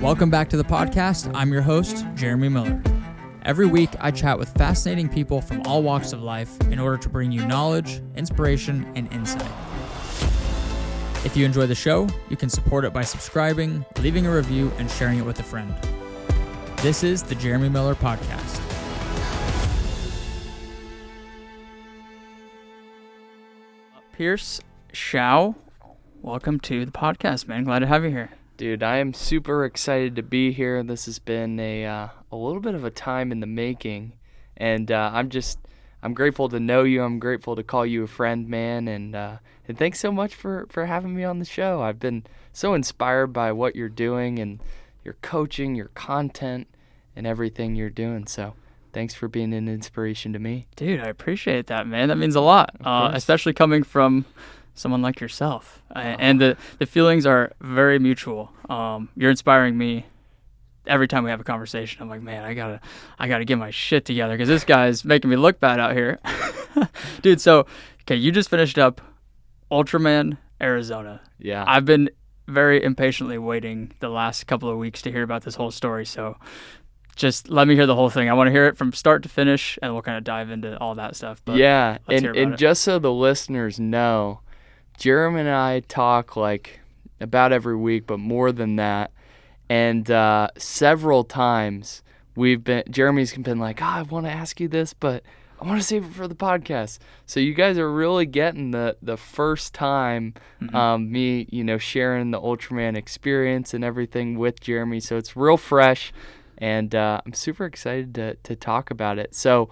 Welcome back to the podcast. I'm your host, Jeremy Miller. Every week, I chat with fascinating people from all walks of life in order to bring you knowledge, inspiration, and insight. If you enjoy the show, you can support it by subscribing, leaving a review, and sharing it with a friend. This is the Jeremy Miller Podcast. Pierce, Showe, welcome to the podcast, man. Glad to have you here. Dude, I am super excited to be here. This has been a little bit of a time in the making, and I'm grateful to know you. I'm grateful to call you a friend, man, and thanks so much for having me on the show. I've been so inspired by what you're doing and your coaching, your content, and everything you're doing. So thanks for being an inspiration to me. Dude, I appreciate that, man. That means a lot, especially coming from someone like yourself. And the feelings are very mutual. You're inspiring me every time we have a conversation. I'm like, man, I gotta get my shit together because this guy's making me look bad out here. Dude, so, okay, you just finished up Ultraman Arizona. Yeah. I've been very impatiently waiting the last couple of weeks to hear about this whole story. So just let me hear the whole thing. I want to hear it from start to finish, and we'll kind of dive into all that stuff. But yeah, and just so the listeners know, Jeremy and I talk like about every week, but more than that. And several times Jeremy's been like, I want to ask you this, but I want to save it for the podcast. So you guys are really getting the first time me, sharing the Ultraman experience and everything with Jeremy. So it's real fresh, and I'm super excited to talk about it. So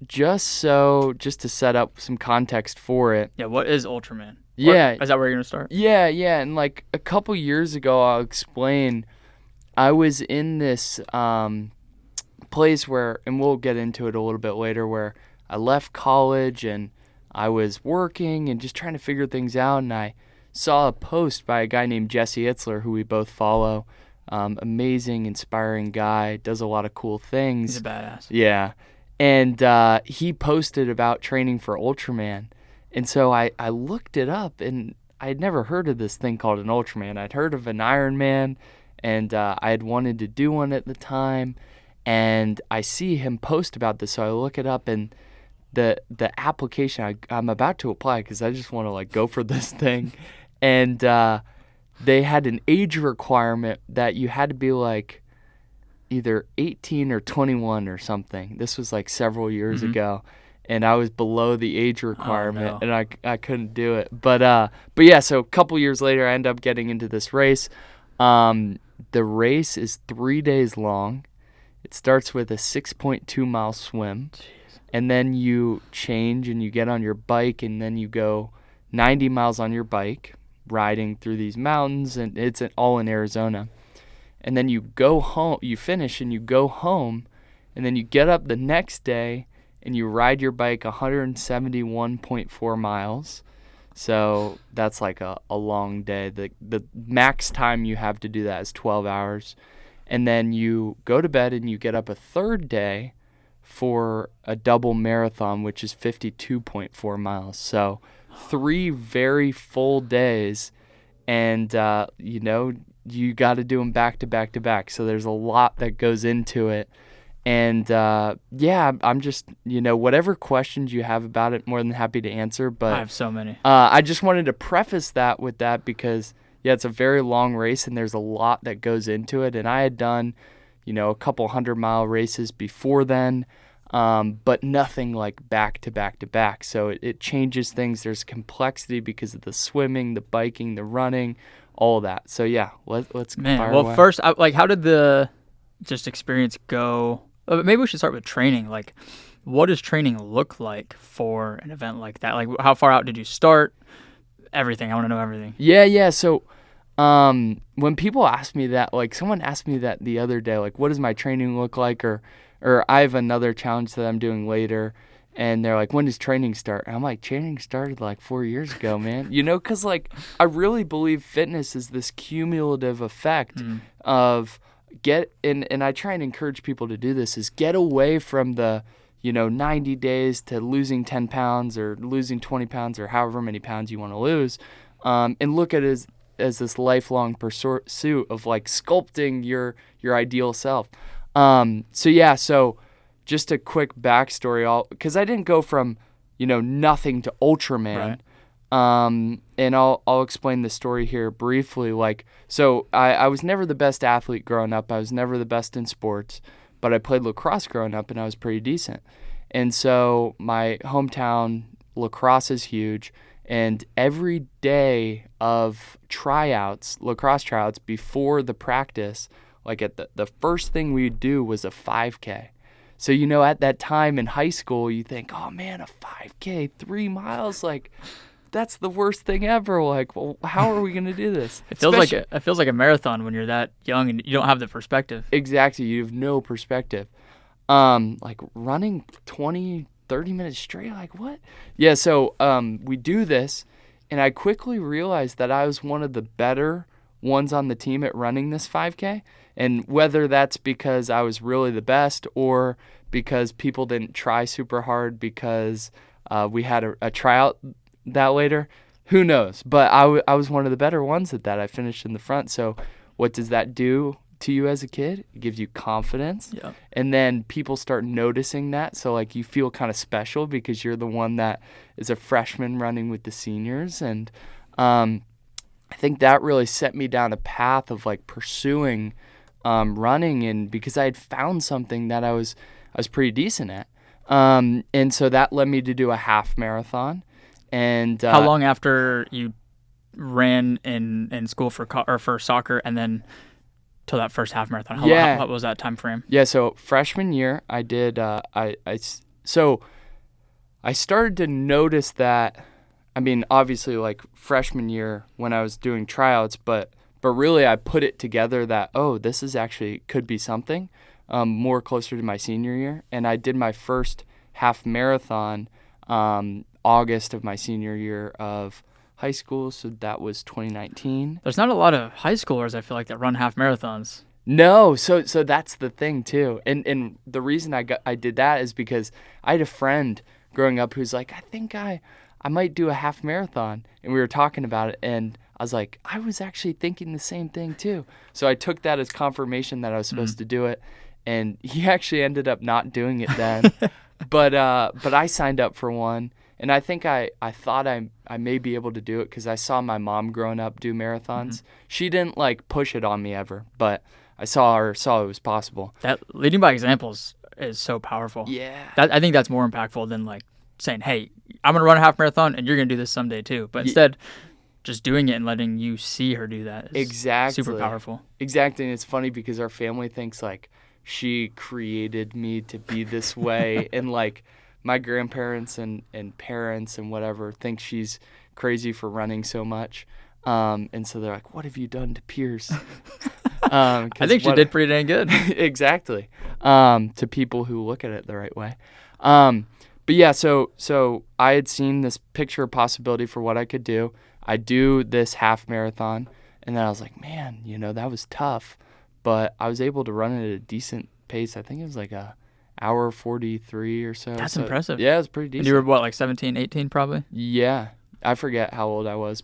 just to set up some context for it. Yeah, what is Ultraman? Yeah. Is that where you're going to start? Yeah. And like a couple years ago, I'll explain, I was in this place where, and we'll get into it a little bit later, where I left college and I was working and just trying to figure things out. And I saw a post by a guy named Jesse Itzler, who we both follow. Amazing, inspiring guy, does a lot of cool things. He's a badass. Yeah. And he posted about training for Ultraman. And so I looked it up, and I had never heard of this thing called an Ultraman. I'd heard of an Ironman, and I had wanted to do one at the time. And I see him post about this, so I look it up, and the application, I'm about to apply because I just want to like go for this thing. And they had an age requirement that you had to be like either 18 or 21 or something. This was like several years ago, and I was below the age requirement, and I couldn't do it. But yeah, so a couple years later, I ended up getting into this race. The race is 3 days long. It starts with a 6.2 mile swim. Jeez. And then you change and you get on your bike, and then you go 90 miles on your bike, riding through these mountains, and it's all in Arizona. And then you go home, you finish and you go home, and then you get up the next day and you ride your bike 171.4 miles. So that's like a long day. The max time you have to do that is 12 hours. And then you go to bed and you get up a third day for a double marathon, which is 52.4 miles. So 3 very full days, and you got to do them back to back to back. So there's a lot that goes into it. And I'm just, whatever questions you have about it, more than happy to answer. But I have so many. I just wanted to preface that with that because, yeah, it's a very long race and there's a lot that goes into it. And I had done, a couple 100-mile races before then, but nothing like back to back to back. So it changes things. There's complexity because of the swimming, the biking, the running, all that. So yeah, let's fire away. First, how did the just experience go? Maybe we should start with training. Like, what does training look like for an event like that? Like, how far out did you start? Everything. I want to know everything. Yeah. So, when people ask me that, like someone asked me that the other day, like, what does my training look like? Or I have another challenge that I'm doing later, and they're like, when does training start? And I'm like, training started like 4 years ago, man. Because like I really believe fitness is this cumulative effect of and I try and encourage people to do this, is get away from the 90 days to losing 10 pounds or losing 20 pounds or however many pounds you want to lose, and look at it as as this lifelong pursuit of like sculpting your ideal self. So just a quick backstory, because I didn't go from, nothing to Ultraman. Right. And I'll explain the story here briefly. So I was never the best athlete growing up. I was never the best in sports, but I played lacrosse growing up and I was pretty decent. And so my hometown, lacrosse is huge. And every day of lacrosse tryouts before the practice, like at the first thing we'd do was a 5K. So, at that time in high school, you think, oh man, a 5K, 3 miles, like that's the worst thing ever. Like, well, how are we going to do this? It feels like a marathon when you're that young and you don't have the perspective. Exactly. You have no perspective. Like running 20, 30 minutes straight, like what? Yeah, so we do this, and I quickly realized that I was one of the better ones on the team at running this 5K. And whether that's because I was really the best or because people didn't try super hard because we had a tryout that later, who knows? But I was one of the better ones at that. I finished in the front. So what does that do to you as a kid? It gives you confidence. Yeah. And then people start noticing that. So like you feel kind of special because you're the one that is a freshman running with the seniors. And I think that really set me down a path of like pursuing running, and because I had found something that I was pretty decent at. And so that led me to do a half marathon. And how long after you ran in school for soccer and then till that first half marathon? What was that time frame? Yeah, so freshman year I did so I started to notice that, I mean, obviously like freshman year when I was doing tryouts, but really I put it together that, oh, this is actually could be something more closer to my senior year. And I did my first half marathon August of my senior year of high school, so that was 2019. There's not a lot of high schoolers, I feel like, that run half marathons. No, so that's the thing too. And the reason I did that is because I had a friend growing up who's like, I think I might do a half marathon. And we were talking about it, and I was like, I was actually thinking the same thing too. So I took that as confirmation that I was supposed to do it. And he actually ended up not doing it then. but I signed up for one. And I think I thought I may be able to do it because I saw my mom growing up do marathons. She didn't like push it on me ever, but I saw it was possible. That leading by examples is so powerful. Yeah. I think that's more impactful than like saying, hey, I'm going to run a half marathon and you're going to do this someday too. But instead, just doing it and letting you see her do that is super powerful. Exactly. And it's funny because our family thinks like she created me to be this way. And like my grandparents and parents and whatever think she's crazy for running so much. And so they're like, what have you done to Pierce? I think she did pretty dang good. Exactly. To people who look at it the right way. But yeah, so I had seen this picture of possibility for what I could do. I do this half marathon, and then I was like, man, that was tough, but I was able to run it at a decent pace. I think it was like a hour 43 or so. That's impressive. Yeah, it was pretty decent. And you were what, like 17, 18 probably? Yeah. I forget how old I was,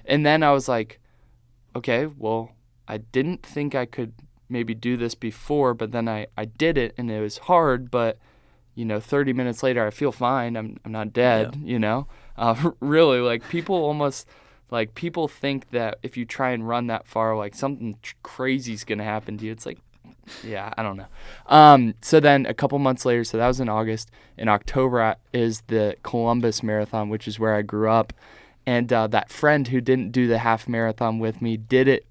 and then I was like, okay, well, I didn't think I could maybe do this before, but then I did it, and it was hard, but 30 minutes later, I feel fine. I'm not dead, really, like people think that if you try and run that far, like something crazy is going to happen to you. It's like, yeah, I don't know. So then a couple months later, so that was in August. In October is the Columbus Marathon, which is where I grew up. And that friend who didn't do the half marathon with me did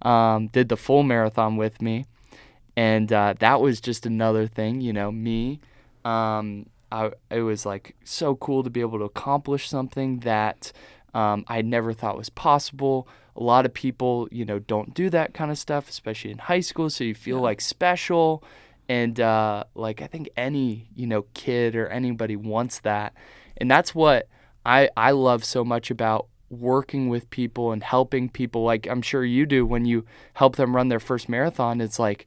the full marathon with me. And that was just another thing, me. It was like so cool to be able to accomplish something that I never thought was possible. A lot of people, don't do that kind of stuff, especially in high school. So you feel like special. And like I think any, kid or anybody wants that. And that's what I love so much about working with people and helping people. Like I'm sure you do when you help them run their first marathon. It's like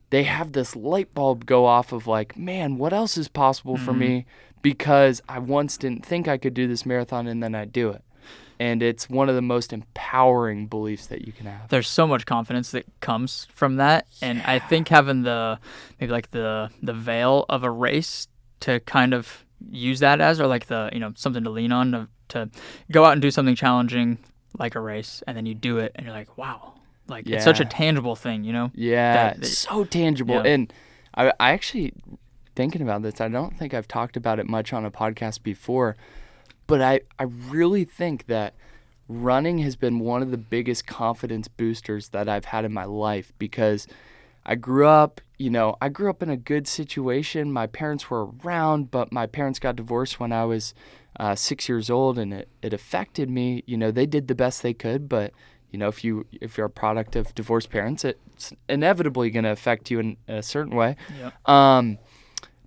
they have this light bulb go off of like, man, what else is possible for me? Because I once didn't think I could do this marathon, and then I do it. and it's one of the most empowering beliefs that you can have. There's so much confidence that comes from that, and I think having the maybe like the veil of a race to kind of use that as, or like the something to lean on to go out and do something challenging like a race, and then you do it and you're like, wow, like it's such a tangible thing, Yeah, so tangible. Yeah. And I actually, thinking about this, I don't think I've talked about it much on a podcast before, but I really think that running has been one of the biggest confidence boosters that I've had in my life, because I grew up in a good situation. My parents were around, but my parents got divorced when I was 6 years old, and it affected me. They did the best they could, but if you're a product of divorced parents, it's inevitably going to affect you in a certain way. Yeah.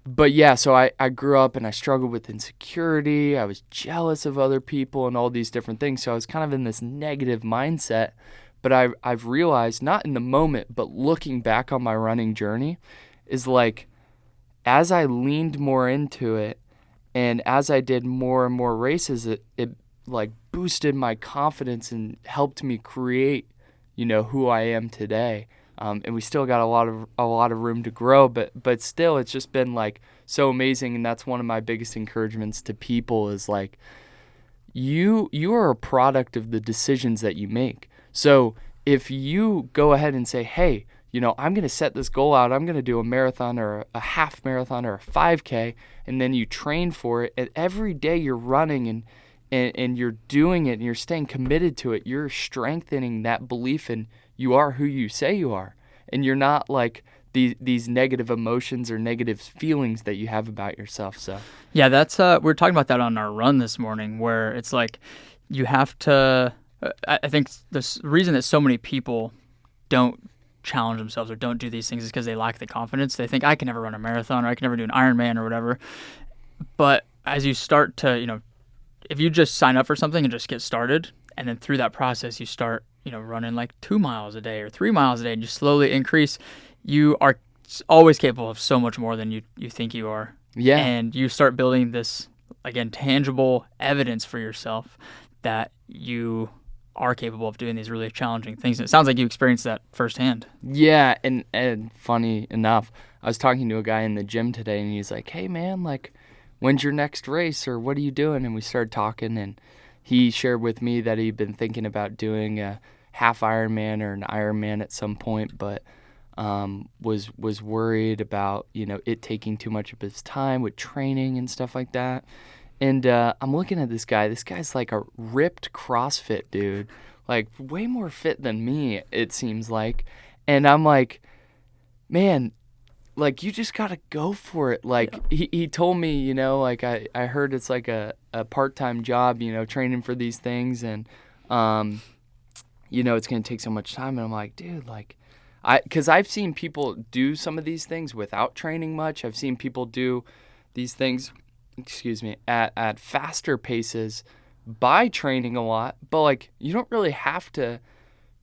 But yeah, so I grew up and I struggled with insecurity. I was jealous of other people and all these different things. So I was kind of in this negative mindset. But I've realized, not in the moment, but looking back on my running journey, is like, as I leaned more into it and as I did more and more races, it like boosted my confidence and helped me create, who I am today. And we still got a lot of room to grow, but still, it's just been like so amazing. And that's one of my biggest encouragements to people is like, you are a product of the decisions that you make. So if you go ahead and say, hey, I'm going to set this goal out, I'm going to do a marathon or a half marathon or a 5K, and then you train for it, and every day you're running and you're doing it and you're staying committed to it, you're strengthening that belief in you are who you say you are. And you're not like these negative emotions or negative feelings that you have about yourself. So yeah, that's we were talking about that on our run this morning, where it's like you have to I think the reason that so many people don't challenge themselves or don't do these things is because they lack the confidence. They think, I can never run a marathon, or I can never do an Ironman or whatever. But as you start to, if you just sign up for something and just get started, and then through that process you start, running like 2 miles a day or 3 miles a day, and you slowly increase, you are always capable of so much more than you think you are. Yeah. And you start building this, again, tangible evidence for yourself that you are capable of doing these really challenging things. And it sounds like you experienced that firsthand. Yeah, and funny enough, I was talking to a guy in the gym today, and he's like, hey, man, like, when's your next race, or what are you doing? And we started talking, and he shared with me that he'd been thinking about doing a half Ironman or an Ironman at some point, but was worried about, it taking too much of his time with training and stuff like that. And I'm looking at this guy. This guy's like a ripped CrossFit dude, like way more fit than me, it seems like. And I'm like, man, like, you just got to go for it. Like, yeah. He told me, like, I heard it's like a part-time job, training for these things. And, it's going to take so much time. And I'm like, dude, like, because I've seen people do some of these things without training much. I've seen people do these things, at faster paces by training a lot. But, like, you don't really have to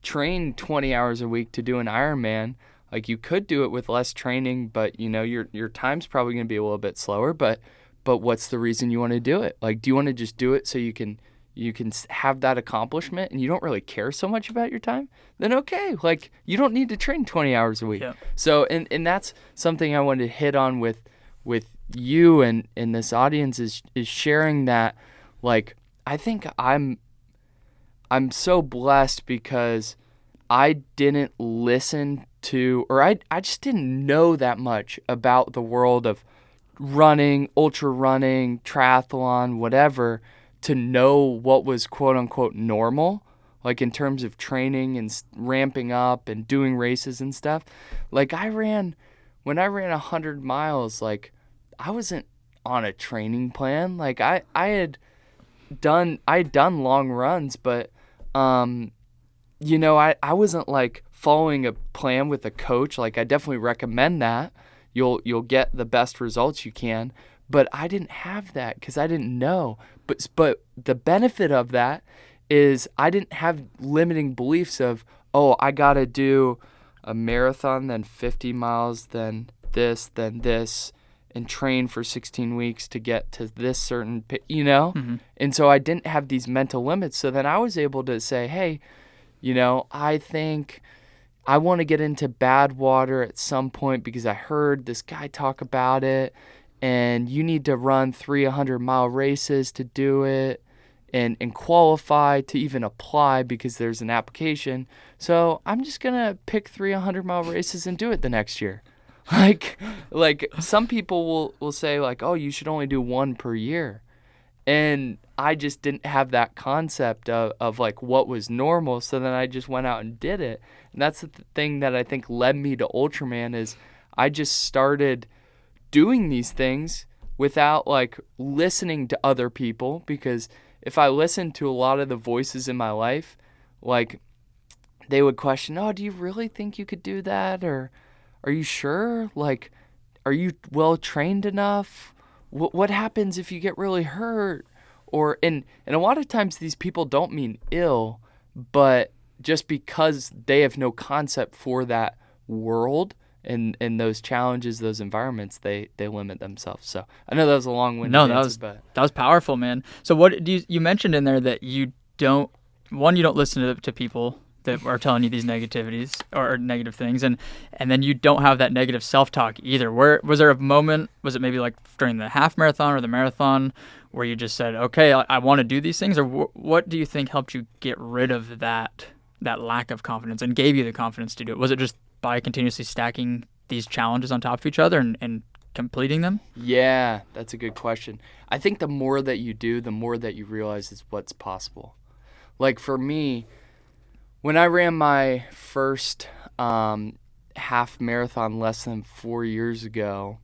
train 20 hours a week to do an Ironman. Like, you could do it with less training, but, your time's probably going to be a little bit slower. But what's the reason you want to do it? Like, do you want to just do it so you can have that accomplishment and you don't really care so much about your time? Then okay, like, you don't need to train 20 hours a week. Yeah. So, and that's something I wanted to hit on with you and this audience is sharing that, like, I think I'm so blessed because I didn't listen to, or I just didn't know that much about the world of running, ultra running, triathlon, whatever, to know what was quote unquote normal, like in terms of training and ramping up and doing races and stuff. Like, when I ran 100 miles, like, I wasn't on a training plan. Like, I had done long runs, but I wasn't like following a plan with a coach. Like, I definitely recommend that. You'll get the best results you can, but I didn't have that because I didn't know. But the benefit of that is I didn't have limiting beliefs of, oh, I gotta do a marathon, then 50 miles, then this, and train for 16 weeks to get to this certain, you know? Mm-hmm. And so I didn't have these mental limits. So then I was able to say, hey, you know, I think I want to get into Badwater at some point because I heard this guy talk about it, and you need to run 300-mile races to do it and qualify to even apply because there's an application. So I'm just going to pick 300-mile races and do it the next year. Like some people will say like, oh, you should only do one per year. And I just didn't have that concept of like what was normal. So then I just went out and did it. And that's the thing that I think led me to Ultraman is I just started doing these things without like listening to other people, because if I listened to a lot of the voices in my life, like they would question, oh, do you really think you could do that? Or are you sure? Like, are you well trained enough? What happens if you get really hurt? Or and a lot of times these people don't mean ill, but just because they have no concept for that world and those challenges, those environments, they limit themselves. So I know that was a long-winded answer, but that was powerful, man. So what do you mentioned in there that you don't listen to people that are telling you these negativities or negative things, and then you don't have that negative self-talk either. Where was there a moment, was it maybe like during the half marathon or the marathon, where you just said, okay, I want to do these things? Or what do you think helped you get rid of that lack of confidence and gave you the confidence to do it? Was it just by continuously stacking these challenges on top of each other and completing them? Yeah, that's a good question. I think the more that you do, the more that you realize is what's possible. Like for me, when I ran my first half marathon less than 4 years ago,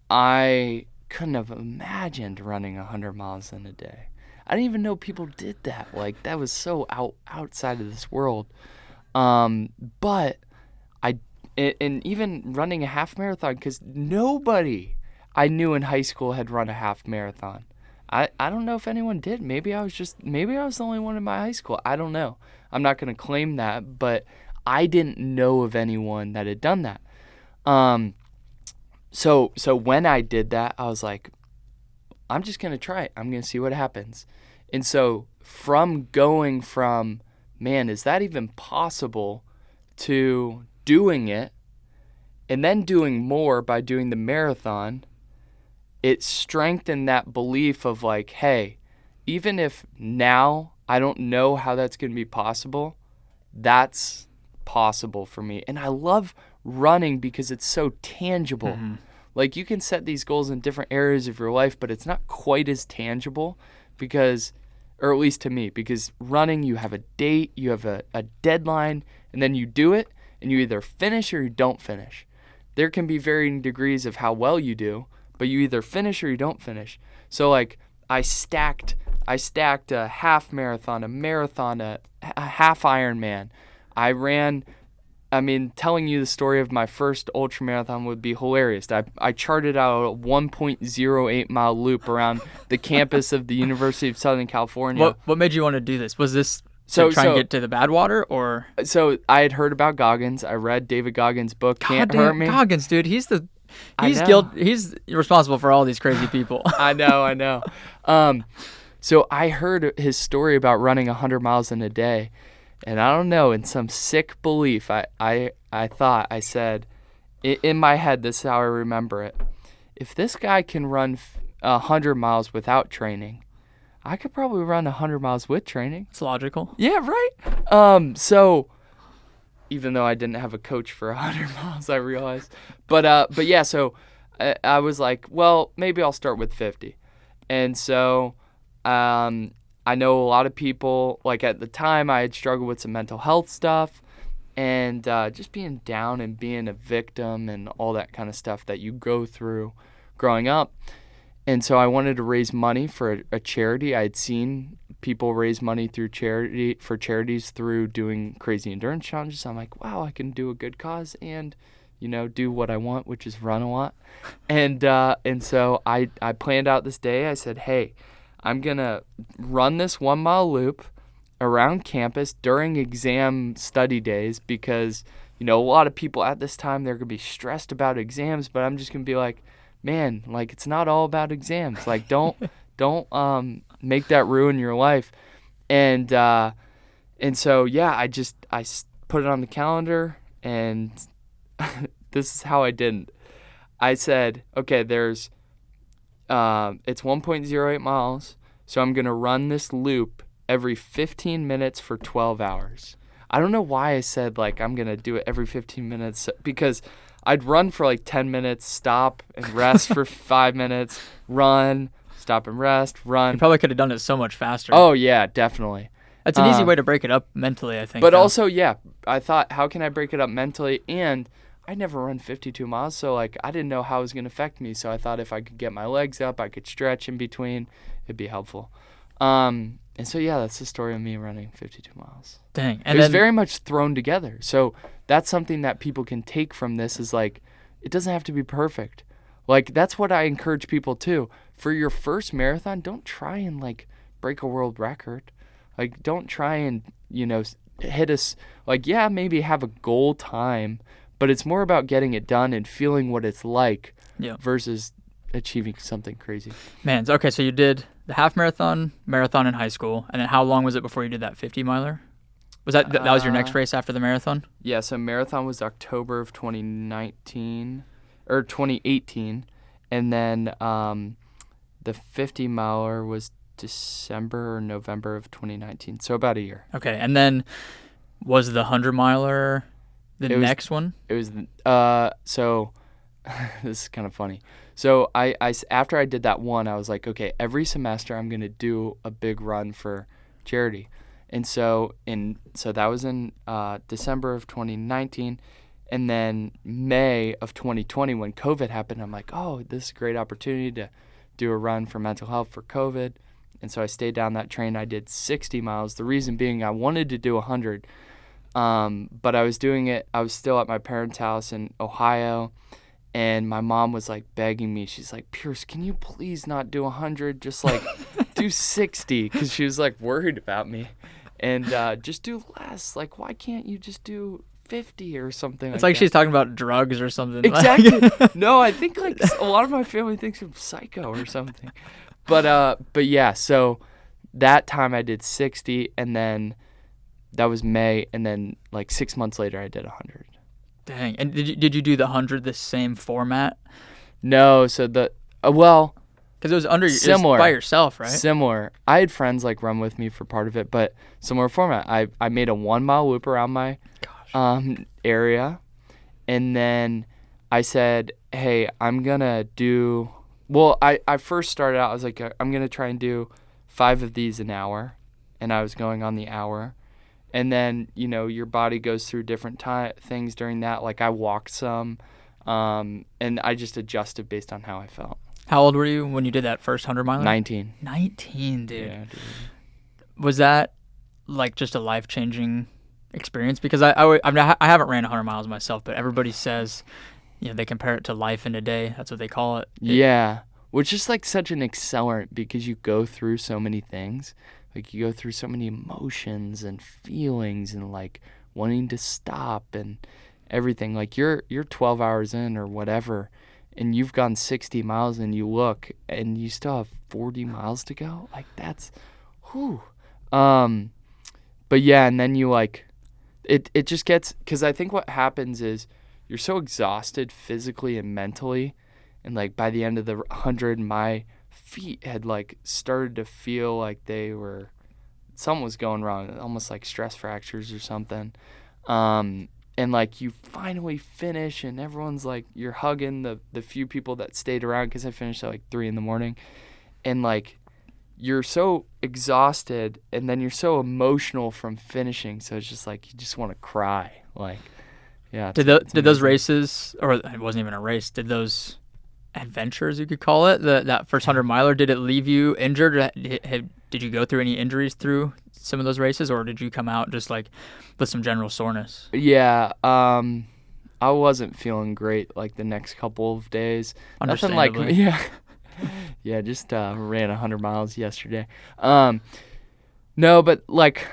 I couldn't have imagined running 100 miles in a day. I didn't even know people did that. Like that was so outside of this world. But and even running a half marathon, because nobody I knew in high school had run a half marathon. I don't know if anyone did. Maybe I was the only one in my high school. I don't know. I'm not going to claim that, but I didn't know of anyone that had done that. So when I did that, I was like, I'm just going to try it. I'm going to see what happens. And so going from, man, is that even possible, to doing it and then doing more by doing the marathon, it strengthened that belief of like, hey, even if now I don't know how that's going to be possible, that's possible for me. And I love running because it's so tangible. Mm-hmm. Like you can set these goals in different areas of your life, but it's not quite as tangible because, or at least to me, because running, you have a date, you have a deadline, and then you do it and you either finish or you don't finish. There can be varying degrees of how well you do, but you either finish or you don't finish. So like I stacked a half marathon, a marathon, a half Ironman. Telling you the story of my first ultramarathon would be hilarious. I charted out a 1.08 mile loop around the campus of the University of Southern California. What made you want to do this? Was this to try and get to the Badwater, or? So I had heard about Goggins. I read David Goggins' book, Can't Hurt Me. Goggins, dude, he's responsible for all these crazy people. I know. So I heard his story about running 100 miles in a day, and I don't know, in some sick belief, I said, in my head, this is how I remember it, if this guy can run 100 miles without training, I could probably run 100 miles with training. It's logical. Yeah, right? So even though I didn't have a coach for 100 miles, I realized. But yeah, so I was like, well, maybe I'll start with 50. And so I know a lot of people, like at the time I had struggled with some mental health stuff and just being down and being a victim and all that kind of stuff that you go through growing up. And so I wanted to raise money for a charity. I had seen people raise money through charities through doing crazy endurance challenges. I'm like, wow, I can do a good cause and, do what I want, which is run a lot. And so I planned out this day. I said, hey, I'm going to run this 1 mile loop around campus during exam study days because, a lot of people at this time, they're going to be stressed about exams, but I'm just going to be like, man, like it's not all about exams. Like don't make that ruin your life. And so yeah, I put it on the calendar, and this is how I did. I said, okay, it's 1.08 miles, so I'm gonna run this loop every 15 minutes for 12 hours. I don't know why I said like I'm gonna do it every 15 minutes, because I'd run for like 10 minutes, stop and rest for 5 minutes, run, stop and rest, run. You probably could have done it so much faster. Oh yeah, definitely. That's an easy way to break it up mentally, I think. But also, yeah, I thought, how can I break it up mentally? And I never run 52 miles, so like I didn't know how it was going to affect me. So I thought if I could get my legs up, I could stretch in between, it'd be helpful. And so yeah, that's the story of me running 52 miles. Dang. And it was very much thrown together. So that's something that people can take from this, is like, it doesn't have to be perfect. Like, that's what I encourage people to. For your first marathon, don't try and like break a world record. Like, don't try and, hit us, like, yeah, maybe have a goal time, but it's more about getting it done and feeling what it's like versus achieving something crazy. Man, okay, so you did the half marathon in high school, and then how long was it before you did that 50-miler? Was that was your next race after the marathon? Yeah, so marathon was October of 2018, and then the 50-miler was December or November of 2019, so about a year. Okay, and then was the 100-miler the next one? It was, so this is kind of funny. So I after I did that one, I was like, okay, every semester I'm going to do a big run for charity. And so that was in December of 2019, and then May of 2020 when COVID happened, I'm like, oh, this is a great opportunity to do a run for mental health for COVID. And so I stayed down that train. I did 60 miles. The reason being I wanted to do 100, but I was doing it. I was still at my parents' house in Ohio, and my mom was like begging me. She's like, Pierce, can you please not do 100? Just like do 60, because she was like worried about me. And just do less. Like, why can't you just do 50 or something? It's like she's talking about drugs or something. Exactly. No, I think like a lot of my family thinks I'm psycho or something. But yeah, so that time I did 60, and then that was May, and then like 6 months later I did 100. Dang. And did you do the 100 the same format? No, so because it was similar. It was by yourself, right? Similar. I had friends like run with me for part of it, but similar format. I made a 1 mile loop around my area, and then I said, hey, I'm gonna do. Well, I first started out, I was like, I'm going to try and do 5 of these an hour, and I was going on the hour. And then, your body goes through different things during that. Like, I walked some, and I just adjusted based on how I felt. How old were you when you did that first 100-miler? 19. 19, dude. Yeah, dude. Was that, like, just a life-changing experience? Because I haven't ran 100 miles myself, but everybody says... they compare it to life in a day. That's what they call it. Yeah, which is like such an accelerant, because you go through so many things. Like, you go through so many emotions and feelings and like wanting to stop and everything. Like, you're 12 hours in or whatever, and you've gone 60 miles, and you look and you still have 40 miles to go. Like, that's, whew. But yeah, and then you like, it just gets, because I think what happens is, you're so exhausted physically and mentally, and like by the end of the 100, my feet had like started to feel like something was going wrong, almost like stress fractures or something. And like you finally finish, and everyone's like, you're hugging the few people that stayed around, because I finished at like 3 a.m, and like you're so exhausted, and then you're so emotional from finishing, so it's just like you just want to cry, like. Yeah. Did those races, or it wasn't even a race, did those adventures, you could call it, that first 100-miler, did it leave you injured? Did you go through any injuries through some of those races, or did you come out just like with some general soreness? Yeah. I wasn't feeling great like the next couple of days. Nothing like, yeah, just ran 100 miles yesterday. No, but like,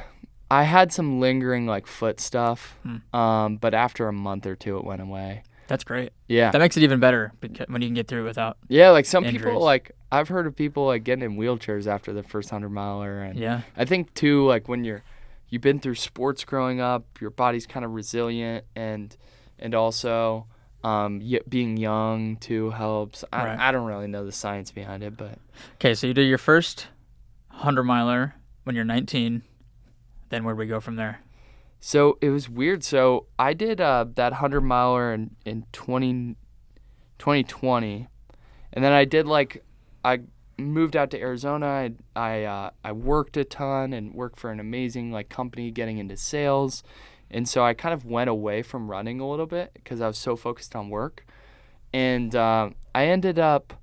I had some lingering like foot stuff, but after a month or two it went away. That's great. Yeah. That makes it even better when you can get through it without Yeah, like some injuries. people, like I've heard of people like getting in wheelchairs after the first 100-miler, and Yeah. I think too, like when you've been through sports growing up, your body's kind of resilient, and also being young too helps. Right. I don't really know the science behind it, but Okay, so you did your first 100-miler when you're 19. Then where'd we go from there? so it was weird. So I did that 100-miler in 2020, and then I moved out to Arizona. I worked a ton and worked for an amazing like company getting into sales, and so I kind of went away from running a little bit because I was so focused on work, and I ended up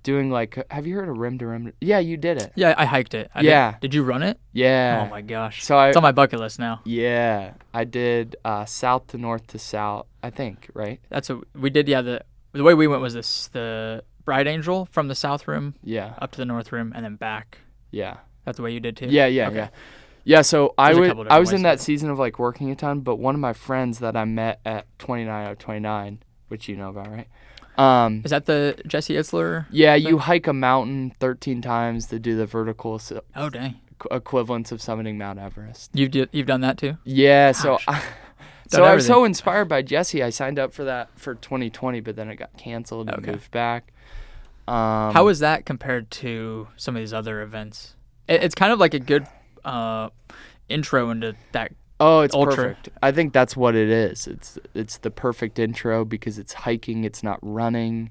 doing like, have you heard of rim to rim? Yeah, you did it. Yeah, I hiked it. Did you run it? Yeah. Oh my gosh. So it's on my bucket list now. Yeah, I did south to north to south, I think, right? That's what we did. Yeah, the way we went was the Bright Angel from the south rim Yeah. up to the north rim and then back. Yeah. That's the way you did too? Yeah. Okay. Yeah, so There's a couple I different was ways in to that do it. season of like working a ton, but one of my friends that I met at 29 out of 29, which you know about, right? Is that the Jesse Itzler? Yeah, you hike a mountain 13 times to do the vertical Oh dang. equivalence of summiting Mount Everest. You've done that too? Yeah, Gosh. so I was so inspired by Jesse. I signed up for that for 2020, but then it got canceled and moved back. How is that compared to some of these other events? It's kind of like a good intro into that. Oh, it's ultra. Perfect. I think that's what it is. It's the perfect intro because it's hiking, it's not running.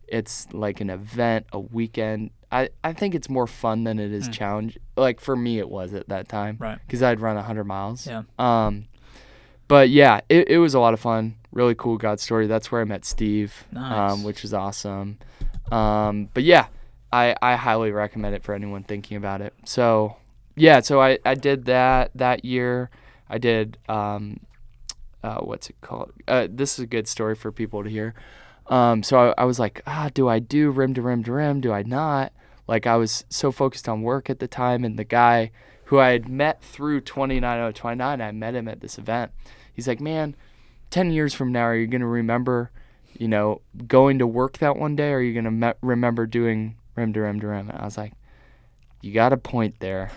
It's like an event, a weekend. I think it's more fun than it is challenge. Like for me it was at that time. Right. Because I'd run 100 miles. Yeah. But yeah, it was a lot of fun. Really cool God story. That's where I met Steve, Nice. Which was awesome. But yeah, I highly recommend it for anyone thinking about it. So yeah, so I did that year. I did, what's it called? This is a good story for people to hear. So I was like, do I do rim to rim to rim? Do I not? Like I was so focused on work at the time, and the guy who I had met through 29 out of 29, I met him at this event. He's like, man, 10 years from now, are you going to remember, going to work that one day? Or are you going to remember doing rim to rim to rim? And I was like, you got a point there.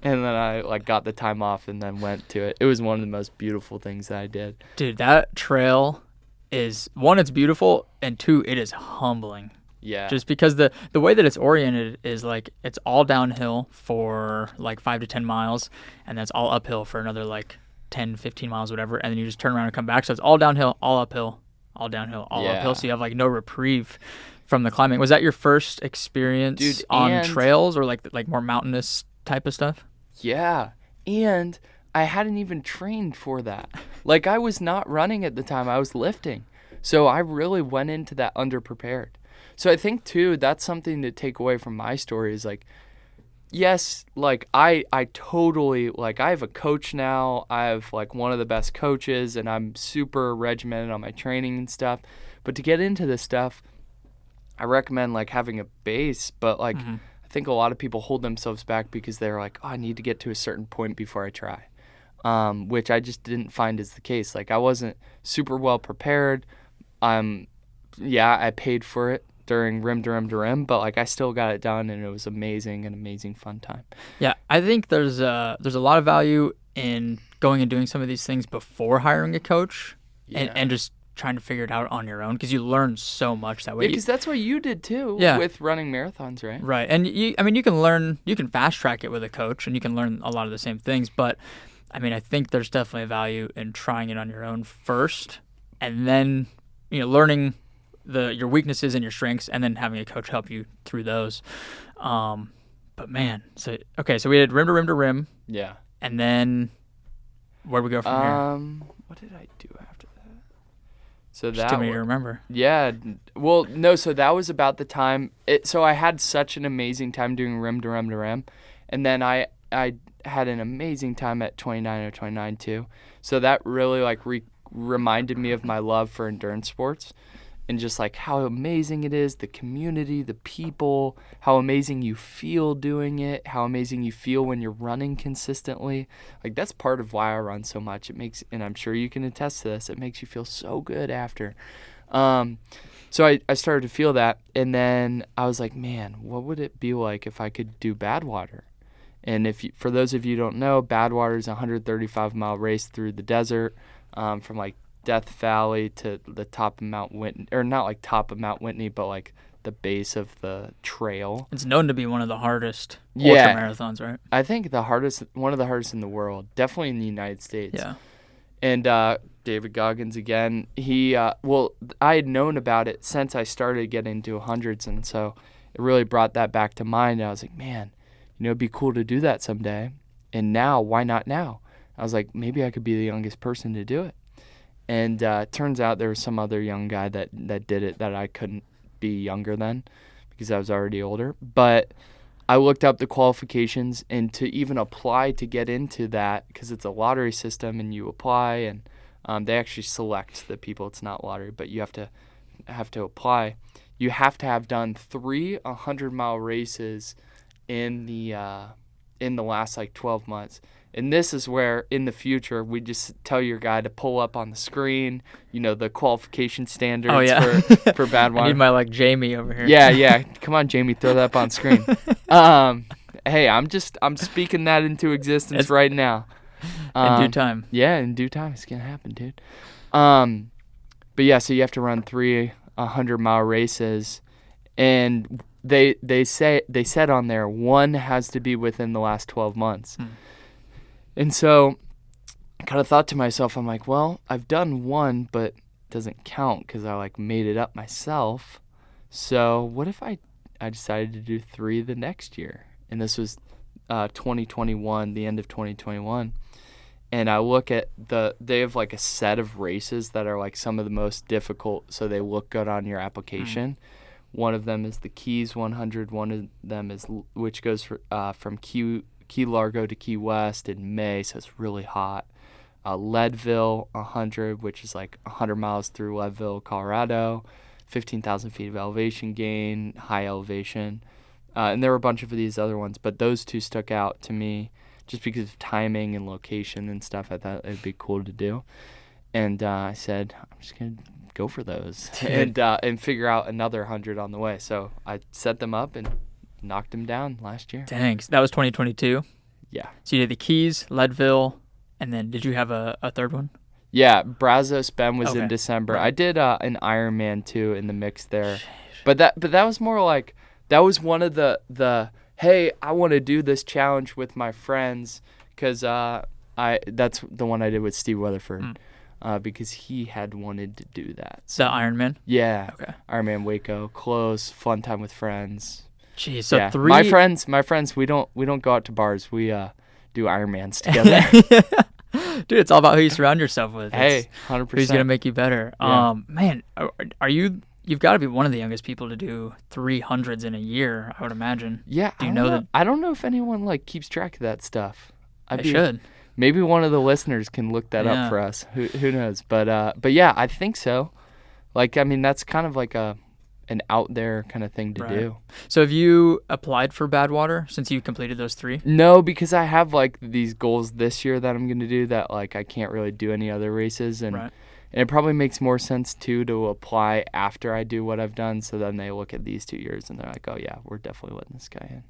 And then I got the time off and then went to it. It was one of the most beautiful things that I did. Dude, that trail is, one, it's beautiful, and two, it is humbling. Yeah. Just because the way that it's oriented is like it's all downhill for like 5 to 10 miles, and that's all uphill for another like 10, 15 miles, whatever, and then you just turn around and come back. So it's all downhill, all uphill, all downhill, all uphill. So you have like no reprieve from the climbing. Was that your first experience on trails or like more mountainous type of stuff? Yeah. And I hadn't even trained for that. Like I was not running at the time, I was lifting. So I really went into that underprepared. So I think too, that's something to take away from my story is like, yes, like I totally, like I have a coach now. I have like one of the best coaches and I'm super regimented on my training and stuff. But to get into this stuff, I recommend like having a base, but like I think a lot of people hold themselves back because they're like, oh, I need to get to a certain point before I try, which I just didn't find is the case. Like I wasn't super well prepared. I paid for it during rim to rim to rim, but like I still got it done and it was an amazing fun time. Yeah, I think there's a lot of value in going and doing some of these things before hiring a coach and just trying to figure it out on your own because you learn so much that way. Yeah, because that's what you did too with running marathons, right? Right, and you can fast track it with a coach and you can learn a lot of the same things, but I mean, I think there's definitely a value in trying it on your own first and then, learning your weaknesses and your strengths and then having a coach help you through those. But man, so we did rim to rim to rim. Yeah. And then where'd we go from here? What did I do after that? So Just too many to remember. Yeah. Well, no, so that was about the time. So I had such an amazing time doing rim to rim to rim. And then I had an amazing time at 29 or 29 too. So that really like reminded me of my love for endurance sports and just like how amazing it is, the community, the people, how amazing you feel doing it, how amazing you feel when you're running consistently. Like that's part of why I run so much. It makes, and I'm sure you can attest to this, it makes you feel so good after. So I started to feel that, and then I was like, man, what would it be like if I could do Badwater? And for those of you who don't know, Badwater is a 135-mile race through the desert, from like Death Valley to the top of Mount Whitney, or not like top of Mount Whitney, but like the base of the trail. It's known to be one of the hardest ultramarathons, right? I think one of the hardest in the world, definitely in the United States. Yeah. And David Goggins again, I had known about it since I started getting into hundreds, and so it really brought that back to mind. I was like, man, it'd be cool to do that someday. And now, why not now? I was like, maybe I could be the youngest person to do it. And turns out there was some other young guy that did it that I couldn't be younger than because I was already older. But I looked up the qualifications, and to even apply to get into that, because it's a lottery system and you apply, and they actually select the people. It's not lottery, but you have to apply. You have to have done 3 100-mile races in the last like 12 months. And this is where, in the future, we just tell your guy to pull up on the screen, the qualification standards for Badwater. I need my, like, Jamie over here. Yeah. Come on, Jamie, throw that up on screen. Hey, I'm speaking that into existence right now. In due time. Yeah, in due time. It's going to happen, dude. But yeah, so you have to run 3 100-mile races, and they said on there one has to be within the last 12 months. And so I kind of thought to myself, I'm like, well, I've done one, but it doesn't count because I like made it up myself. So what if I decided to do 3 the next year? And this was 2021, the end of 2021. And I look at they have like a set of races that are like some of the most difficult, so they look good on your application. One of them is the Keys 100. One of them is, which goes from Key Largo to Key West in May, so it's really hot. Leadville 100, which is like 100 miles through Leadville, Colorado, 15,000 feet of elevation gain, high elevation. And there were a bunch of these other ones, but those 2 stuck out to me just because of timing and location and stuff. I thought it'd be cool to do. And I said, I'm just going to go for those and figure out another 100 on the way. So I set them up and knocked him down last year. Dang, that was 2022? Yeah. So you did the Keys, Leadville, and then did you have a third one? Yeah, Brazos Bend was in December. Right. I did an Ironman too in the mix there. But that was more like, that was one of the hey, I want to do this challenge with my friends, because that's the one I did with Steve Weatherford. Because he had wanted to do that. So Ironman? Yeah. Okay. Ironman Waco, close, fun time with friends. Jeez, so 3. My friends, we don't go out to bars. We do Ironmans together. Dude, it's all about who you surround yourself with. Hey, 100%. Who's gonna make you better? Yeah. Man, are you? You've got to be one of the youngest people to do 300s in a year, I would imagine. Yeah. Do you know that? I don't know if anyone like keeps track of that stuff. I should. Maybe one of the listeners can look that up for us. Who knows? But yeah, I think so. Like, I mean, that's kind of like an out there kind of thing to do. So have you applied for Badwater since you completed those 3? No, because I have like these goals this year that I'm going to do that like I can't really do any other races, and it probably makes more sense too to apply after I do what I've done, so then they look at these 2 years and they're like, oh yeah, we're definitely letting this guy in.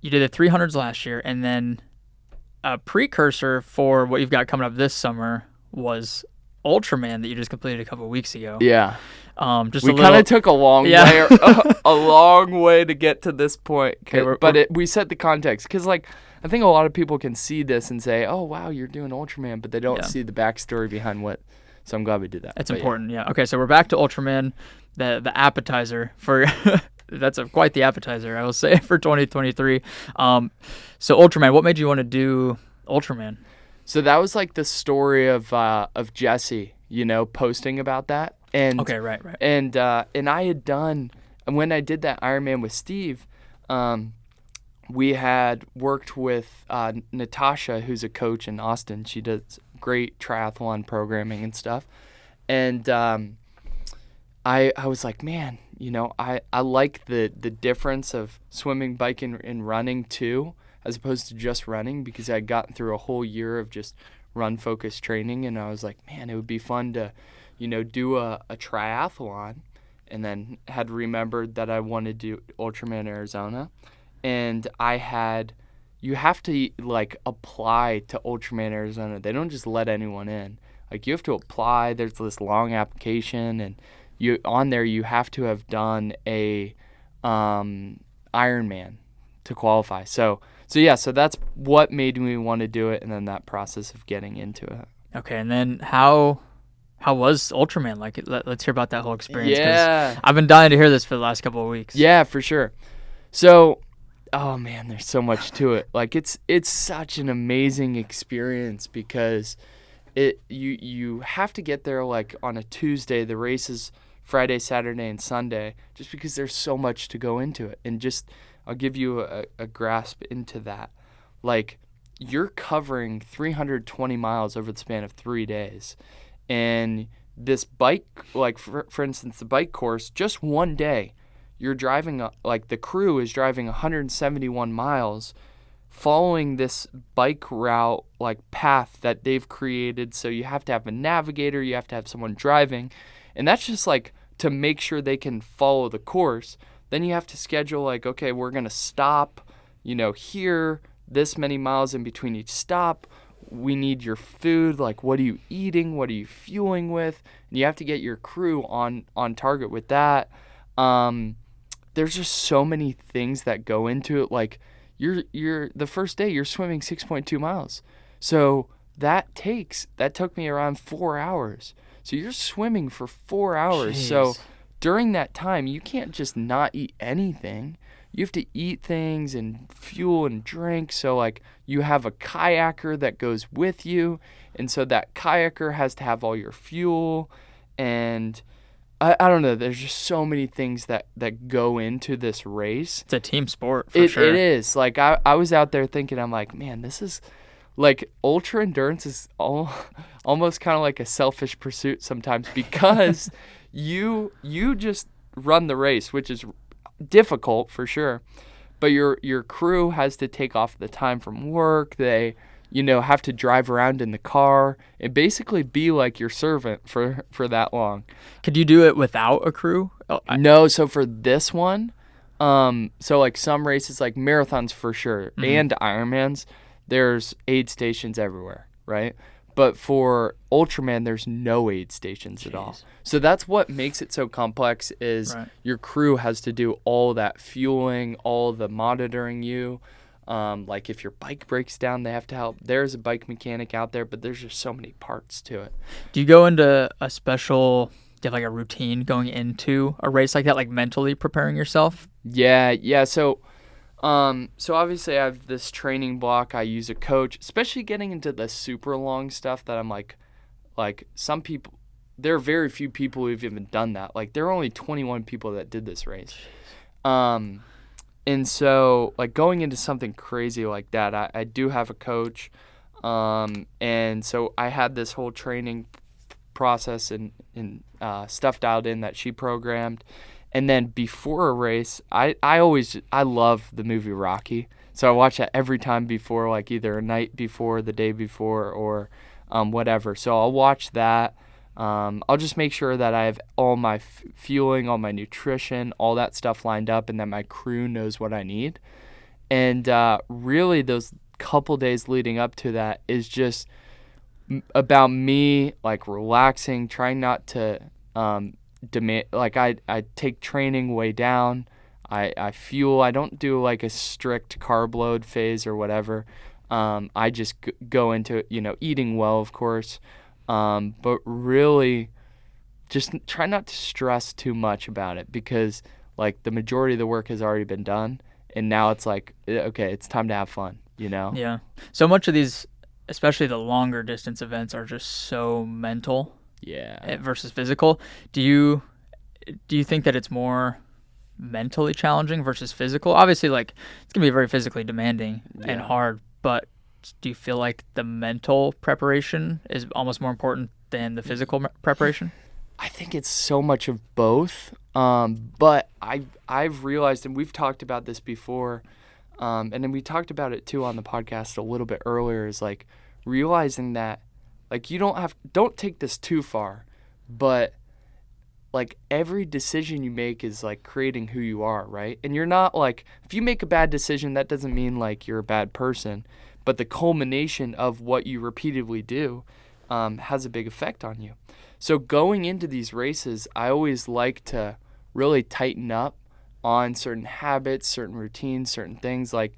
You did the 300s last year, and then a precursor for what you've got coming up this summer was Ultraman that you just completed a couple of weeks ago. Yeah. We kind of took a long way, a long way to get to this point. But we set the context, because like I think a lot of people can see this and say, "Oh wow, you're doing Ultraman," but they don't see the backstory behind what. So I'm glad we did that. It's important, yeah. Okay, so we're back to Ultraman, the appetizer for. That's quite the appetizer, I will say, for 2023. So Ultraman, what made you want to do Ultraman? So that was like the story of Jesse, posting about that. And okay, right. And I had done, when I did that Ironman with Steve, we had worked with Natasha, who's a coach in Austin. She does great triathlon programming and stuff. And I was like, man, I like the difference of swimming, biking, and running too, as opposed to just running, because I'd gotten through a whole year of just run-focused training, and I was like, man, it would be fun to do a triathlon, and then had remembered that I wanted to do Ultraman Arizona, and you have to like apply to Ultraman Arizona. They don't just let anyone in. Like you have to apply. There's this long application, and you have to have done a Ironman to qualify. So that's what made me want to do it, and then that process of getting into it. Okay, and then how was Ultraman? Like, let's hear about that whole experience. 'Cause Yeah. I've been dying to hear this for the last couple of weeks. Yeah, for sure. So, oh man, there's so much to it. Like it's such an amazing experience because you have to get there like on a Tuesday. The race is Friday, Saturday, and Sunday, just because there's so much to go into it. And just I'll give you a grasp into that. Like you're covering 320 miles over the span of 3 days. And this bike, like for instance, the bike course, just one day, you're driving, like the crew is driving 171 miles following this bike route, like path that they've created. So you have to have a navigator, you have to have someone driving. And that's just like to make sure they can follow the course. Then you have to schedule like, okay, we're going to stop, here, this many miles in between each stop. We need your food, like what are you eating, what are you fueling with, and you have to get your crew on target with that. There's just so many things that go into it. Like you're the first day you're swimming 6.2 miles, so that took me around 4 hours. So you're swimming for 4 hours. Jeez. So during that time you can't just not eat anything. You have to eat things and fuel and drink. So like you have a kayaker that goes with you. And so that kayaker has to have all your fuel. And I don't know. There's just so many things that go into this race. It's a team sport for sure. It is. Like I was out there thinking, I'm like, man, this is like ultra endurance is almost kind of like a selfish pursuit sometimes because you just run the race, which is difficult for sure, but your crew has to take off the time from work. They have to drive around in the car and basically be like your servant for that long. Could you do it without a crew? No, so for this one, so like some races like marathons for sure, and Ironmans, there's aid stations everywhere, right? But for Ultraman, there's no aid stations at all. So that's what makes it so complex is your crew has to do all that fueling, all the monitoring you. Like if your bike breaks down, they have to help. There's a bike mechanic out there, but there's just so many parts to it. Do you go into do you have like a routine going into a race like that, like mentally preparing yourself? Yeah. So obviously I have this training block. I use a coach, especially getting into the super long stuff that I'm like some people, there are very few people who've even done that. Like there are only 21 people that did this race. And so like going into something crazy like that, I do have a coach. And so I had this whole training process and stuff dialed in that she programmed. And then before a race, I love the movie Rocky. So I watch that every time before, like either a night before, the day before, or whatever. So I'll watch that. I'll just make sure that I have all my fueling, all my nutrition, all that stuff lined up, and that my crew knows what I need. And really those couple days leading up to that is just about me like relaxing, trying not to demand. Like I take training way down. I fuel. I don't do like a strict carb load phase or whatever. I just go into eating well, of course, but really just try not to stress too much about it because like the majority of the work has already been done, and now it's like okay, it's time to have fun. Yeah. So much of these, especially the longer distance events, are just so mental. Yeah. Versus physical. Do you think that it's more mentally challenging versus physical? Obviously, like it's gonna be very physically demanding and hard, but do you feel like the mental preparation is almost more important than the physical preparation? I think it's so much of both. But I've realized, and we've talked about this before, and then we talked about it too on the podcast a little bit earlier, is like realizing that like you don't take this too far, but like every decision you make is like creating who you are, right? And you're not like, if you make a bad decision, that doesn't mean like you're a bad person, but the culmination of what you repeatedly do has a big effect on you. So going into these races, I always like to really tighten up on certain habits, certain routines, certain things. Like,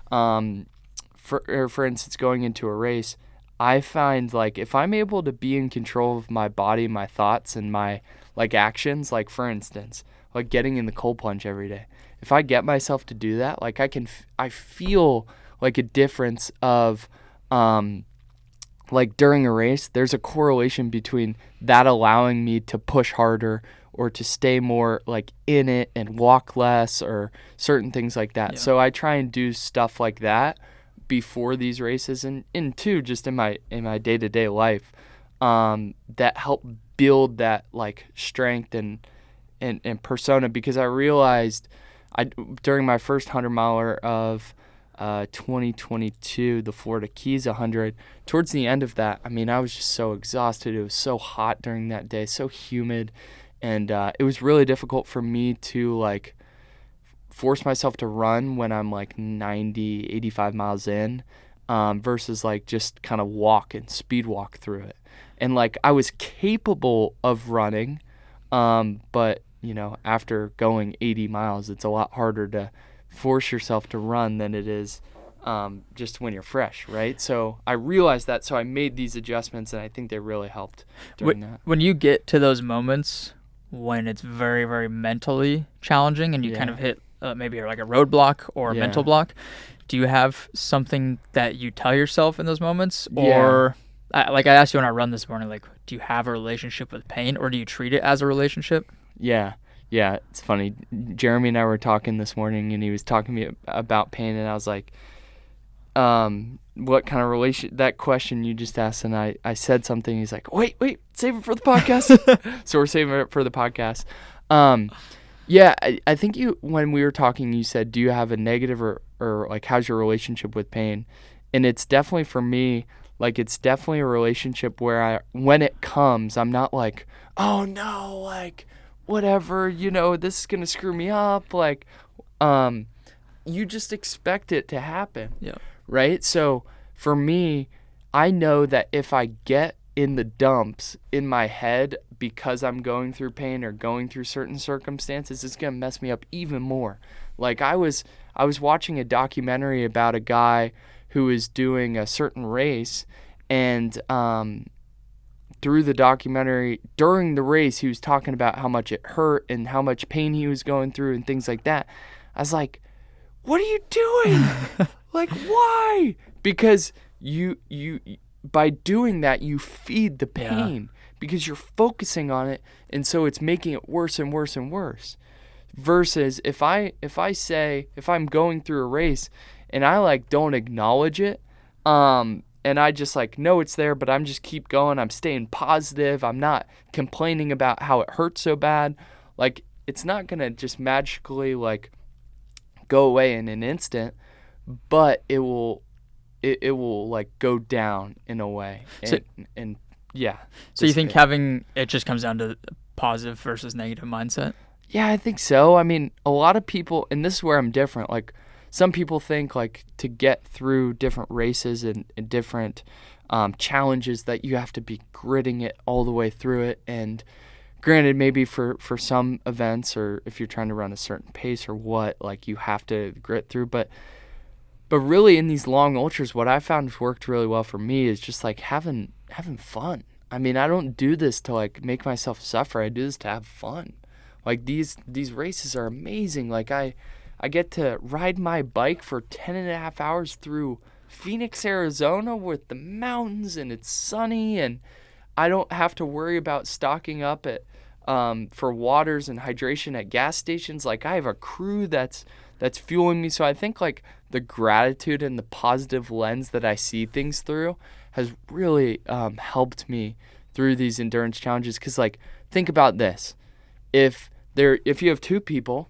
for instance, going into a race, I find like if I'm able to be in control of my body, my thoughts, and my like actions, like for instance, like getting in the cold plunge every day. If I get myself to do that, like I feel like a difference of, like during a race, there's a correlation between that allowing me to push harder or to stay more like in it and walk less or certain things like that. Yeah. So I try and do stuff like that before these races and too just in my day-to-day life that help build that like strength and persona, because I realized during my first 100-miler of 2022, the Florida Keys 100, towards the end of that, I mean, I was just so exhausted. It was so hot during that day, so humid, and it was really difficult for me to like force myself to run when I'm like 90, 85 miles in, versus like just kind of walk and speed walk through it. And like I was capable of running, but you know, after going 80 miles, it's a lot harder to force yourself to run than it is just when you're fresh, right? So I realized that, so I made these adjustments, and I think they really helped during that. When you get to those moments when it's very, very mentally challenging and you kind of hit maybe like a roadblock or a mental block, do you have something that you tell yourself in those moments? Or like I asked you when I run this morning, like, do you have a relationship with pain, or do you treat it as a relationship? Yeah, it's funny. Jeremy and I were talking this morning, and he was talking to me about pain, and I was like, what kind of relation, that question you just asked, and I said something. He's like, wait, save it for the podcast. So we're saving it for the podcast. I think when we were talking, you said, do you have a negative or like, how's your relationship with pain? And it's definitely, for me, like, it's definitely a relationship where when it comes, I'm not like, oh no, like, whatever, you know, this is going to screw me up. Like, you just expect it to happen. Yeah. Right? So for me, I know that if I get in the dumps in my head because I'm going through pain or going through certain circumstances, it's going to mess me up even more. Like I was watching a documentary about a guy who was doing a certain race, and through the documentary, during the race, he was talking about how much it hurt and how much pain he was going through and things like that. I was like, what are you doing? Like, why? Because you by doing that, you feed the pain because you're focusing on it, and so it's making it worse and worse and worse. Versus if I'm going through a race and I like don't acknowledge it, and I just like know it's there, but I'm just keep going. I'm staying positive. I'm not complaining about how it hurts so bad. Like, it's not gonna just magically like go away in an instant, but it will like go down in a way. And So you think having it just comes down to positive versus negative mindset? Yeah, I think so. I mean, a lot of people, and this is where I'm different, like some people think like to get through different races and different challenges that you have to be gritting it all the way through it. And granted, maybe for some events, or if you're trying to run a certain pace or what, like you have to grit through. But really in these long ultras, what I found has worked really well for me is just like having fun. I mean, I don't do this to like make myself suffer. I do this to have fun. Like these races are amazing. Like I get to ride my bike for 10.5 hours through Phoenix, Arizona with the mountains, and it's sunny, and I don't have to worry about stocking up at for waters and hydration at gas stations. Like I have a crew that's fueling me. So I think like the gratitude and the positive lens that I see things through has really helped me through these endurance challenges. Because like, think about this: if you have two people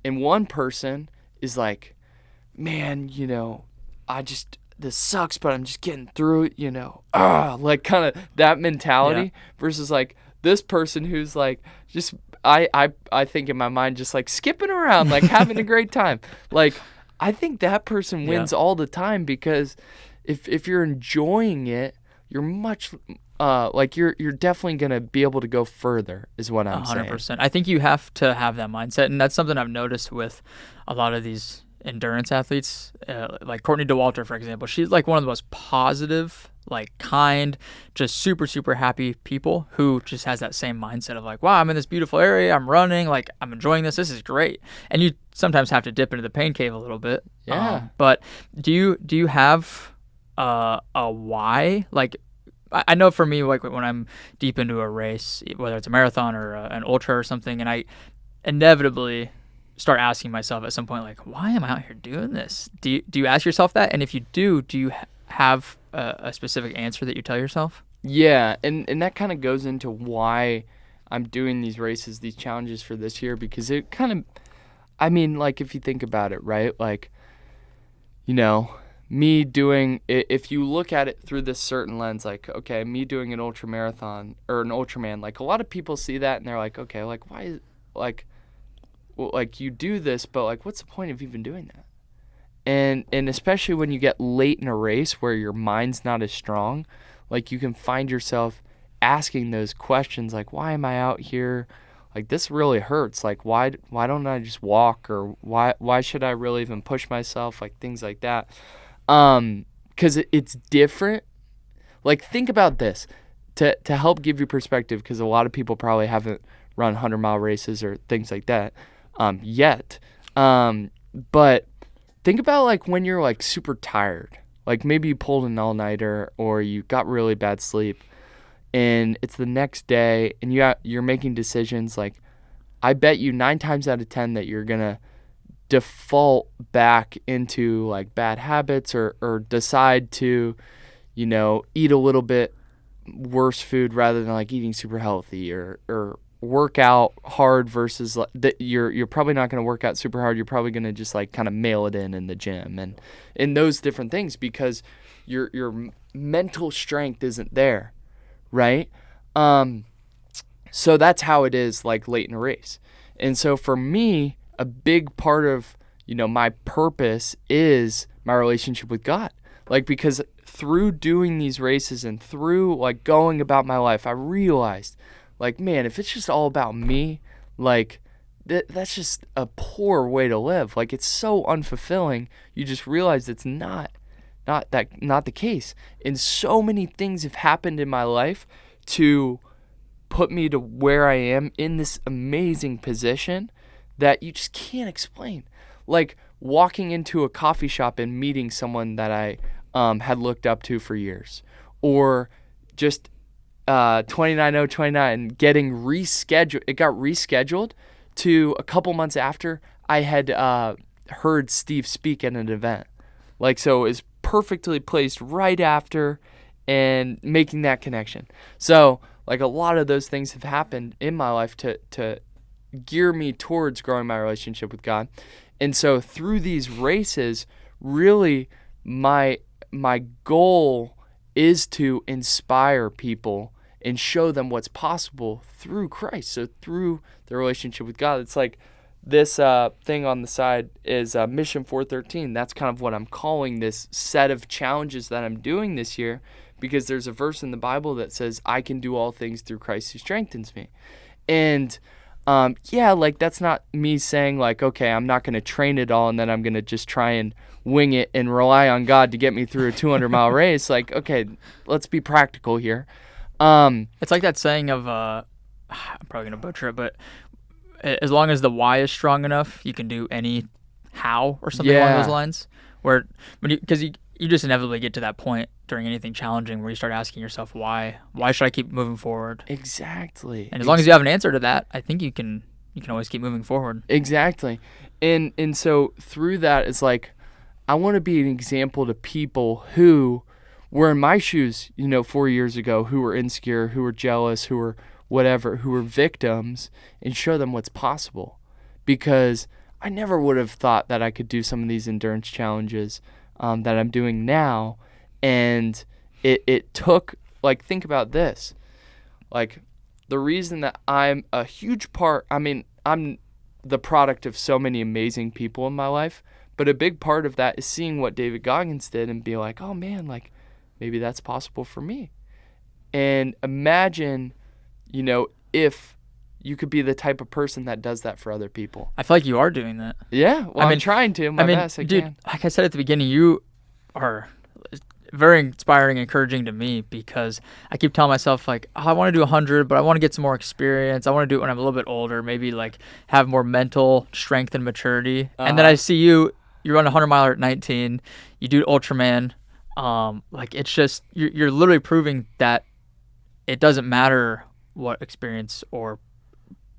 and one person is like, man, you know, this sucks, but I'm just getting through it, you know, like kind of that mentality, versus like this person who's like just I think in my mind just like skipping around, like having a great time. Like I think that person wins all the time, because if you're enjoying it, you're much like you're definitely gonna be able to go further, is what I'm saying. 100%. I think you have to have that mindset, and that's something I've noticed with a lot of these endurance athletes, like Courtney Dauwalter, for example. She's like one of the most positive, like kind, just super, super happy people who just has that same mindset of like, wow, I'm in this beautiful area, I'm running, like I'm enjoying this is great. And you sometimes have to dip into the pain cave a little bit. Yeah. But do you have a why? Like, I know for me, like when I'm deep into a race, whether it's a marathon or an ultra or something, and I inevitably start asking myself at some point, like, why am I out here doing this? Do you ask yourself that? And if you do you have a specific answer that you tell yourself? Yeah, and that kind of goes into why I'm doing these races, these challenges for this year, because it kind of, I mean, like if you think about it, right? Like, you know, me doing, if you look at it through this certain lens, like, okay, me doing an ultramarathon or an Ultraman, like a lot of people see that and they're like, okay, like why is, like, well, like you do this, but like what's the point of even doing that? And especially when you get late in a race where your mind's not as strong, like you can find yourself asking those questions like, why am I out here? Like this really hurts. Like why don't I just walk, or why should I really even push myself? Like things like that. 'Cause it's different. Like think about this to help give you perspective, because a lot of people probably haven't run 100-mile races or things like that yet. But think about like when you're like super tired, like maybe you pulled an all-nighter or you got really bad sleep, and it's the next day and you're making decisions. Like I bet you 9 times out of 10 that you're gonna default back into like bad habits, or decide to, you know, eat a little bit worse food rather than like eating super healthy, or work out hard versus like that you're probably not going to work out super hard. You're probably going to just like kind of mail it in the gym and those different things, because your mental strength isn't there, right? So that's how it is like late in a race. And so for me, a big part of, you know, my purpose is my relationship with God. Like, because through doing these races and through like going about my life, I realized, like, man, if it's just all about me, like that's just a poor way to live. Like it's so unfulfilling. You just realize it's not the case. And so many things have happened in my life to put me to where I am in this amazing position that you just can't explain. Like walking into a coffee shop and meeting someone that I had looked up to for years, or just 29029 getting rescheduled. It got rescheduled to a couple months after I had heard Steve speak at an event. Like, so it was perfectly placed right after, and making that connection. So like a lot of those things have happened in my life to gear me towards growing my relationship with God. And so through these races, really my goal is to inspire people and show them what's possible through Christ. So through the relationship with God, it's like this thing on the side is Mission 413. That's kind of what I'm calling this set of challenges that I'm doing this year, because there's a verse in the Bible that says, I can do all things through Christ who strengthens me. And yeah, like that's not me saying like, okay, I'm not going to train it all and then I'm going to just try and wing it and rely on God to get me through a 200-mile race. Like, okay, let's be practical here. It's like that saying of, I'm probably going to butcher it, but as long as the why is strong enough, you can do any how or something along those lines. Where, because you just inevitably get to that point during anything challenging where you start asking yourself, why should I keep moving forward? Exactly. And as long as you have an answer to that, I think you can always keep moving forward. Exactly. And so through that, it's like, I want to be an example to people who were in my shoes, 4 years ago, who were insecure, who were jealous, who were whatever, who were victims, and show them what's possible. Because I never would have thought that I could do some of these endurance challenges that I'm doing now. And it took, like, think about this. Like, the reason that I'm a huge part, I mean, I'm the product of so many amazing people in my life, but a big part of that is seeing what David Goggins did and be like, oh man, like maybe that's possible for me. And imagine, if you could be the type of person that does that for other people. I feel like you are doing that. Yeah, well, I'm trying to, my best I dude, can. Like I said at the beginning, you are very inspiring, encouraging to me, because I keep telling myself, like, oh, I want to do 100, but I want to get some more experience. I want to do it when I'm a little bit older, maybe like have more mental strength and maturity. And then I see you run a 100-miler at 19, you do Ultraman. Like, it's just, you're literally proving that it doesn't matter what experience or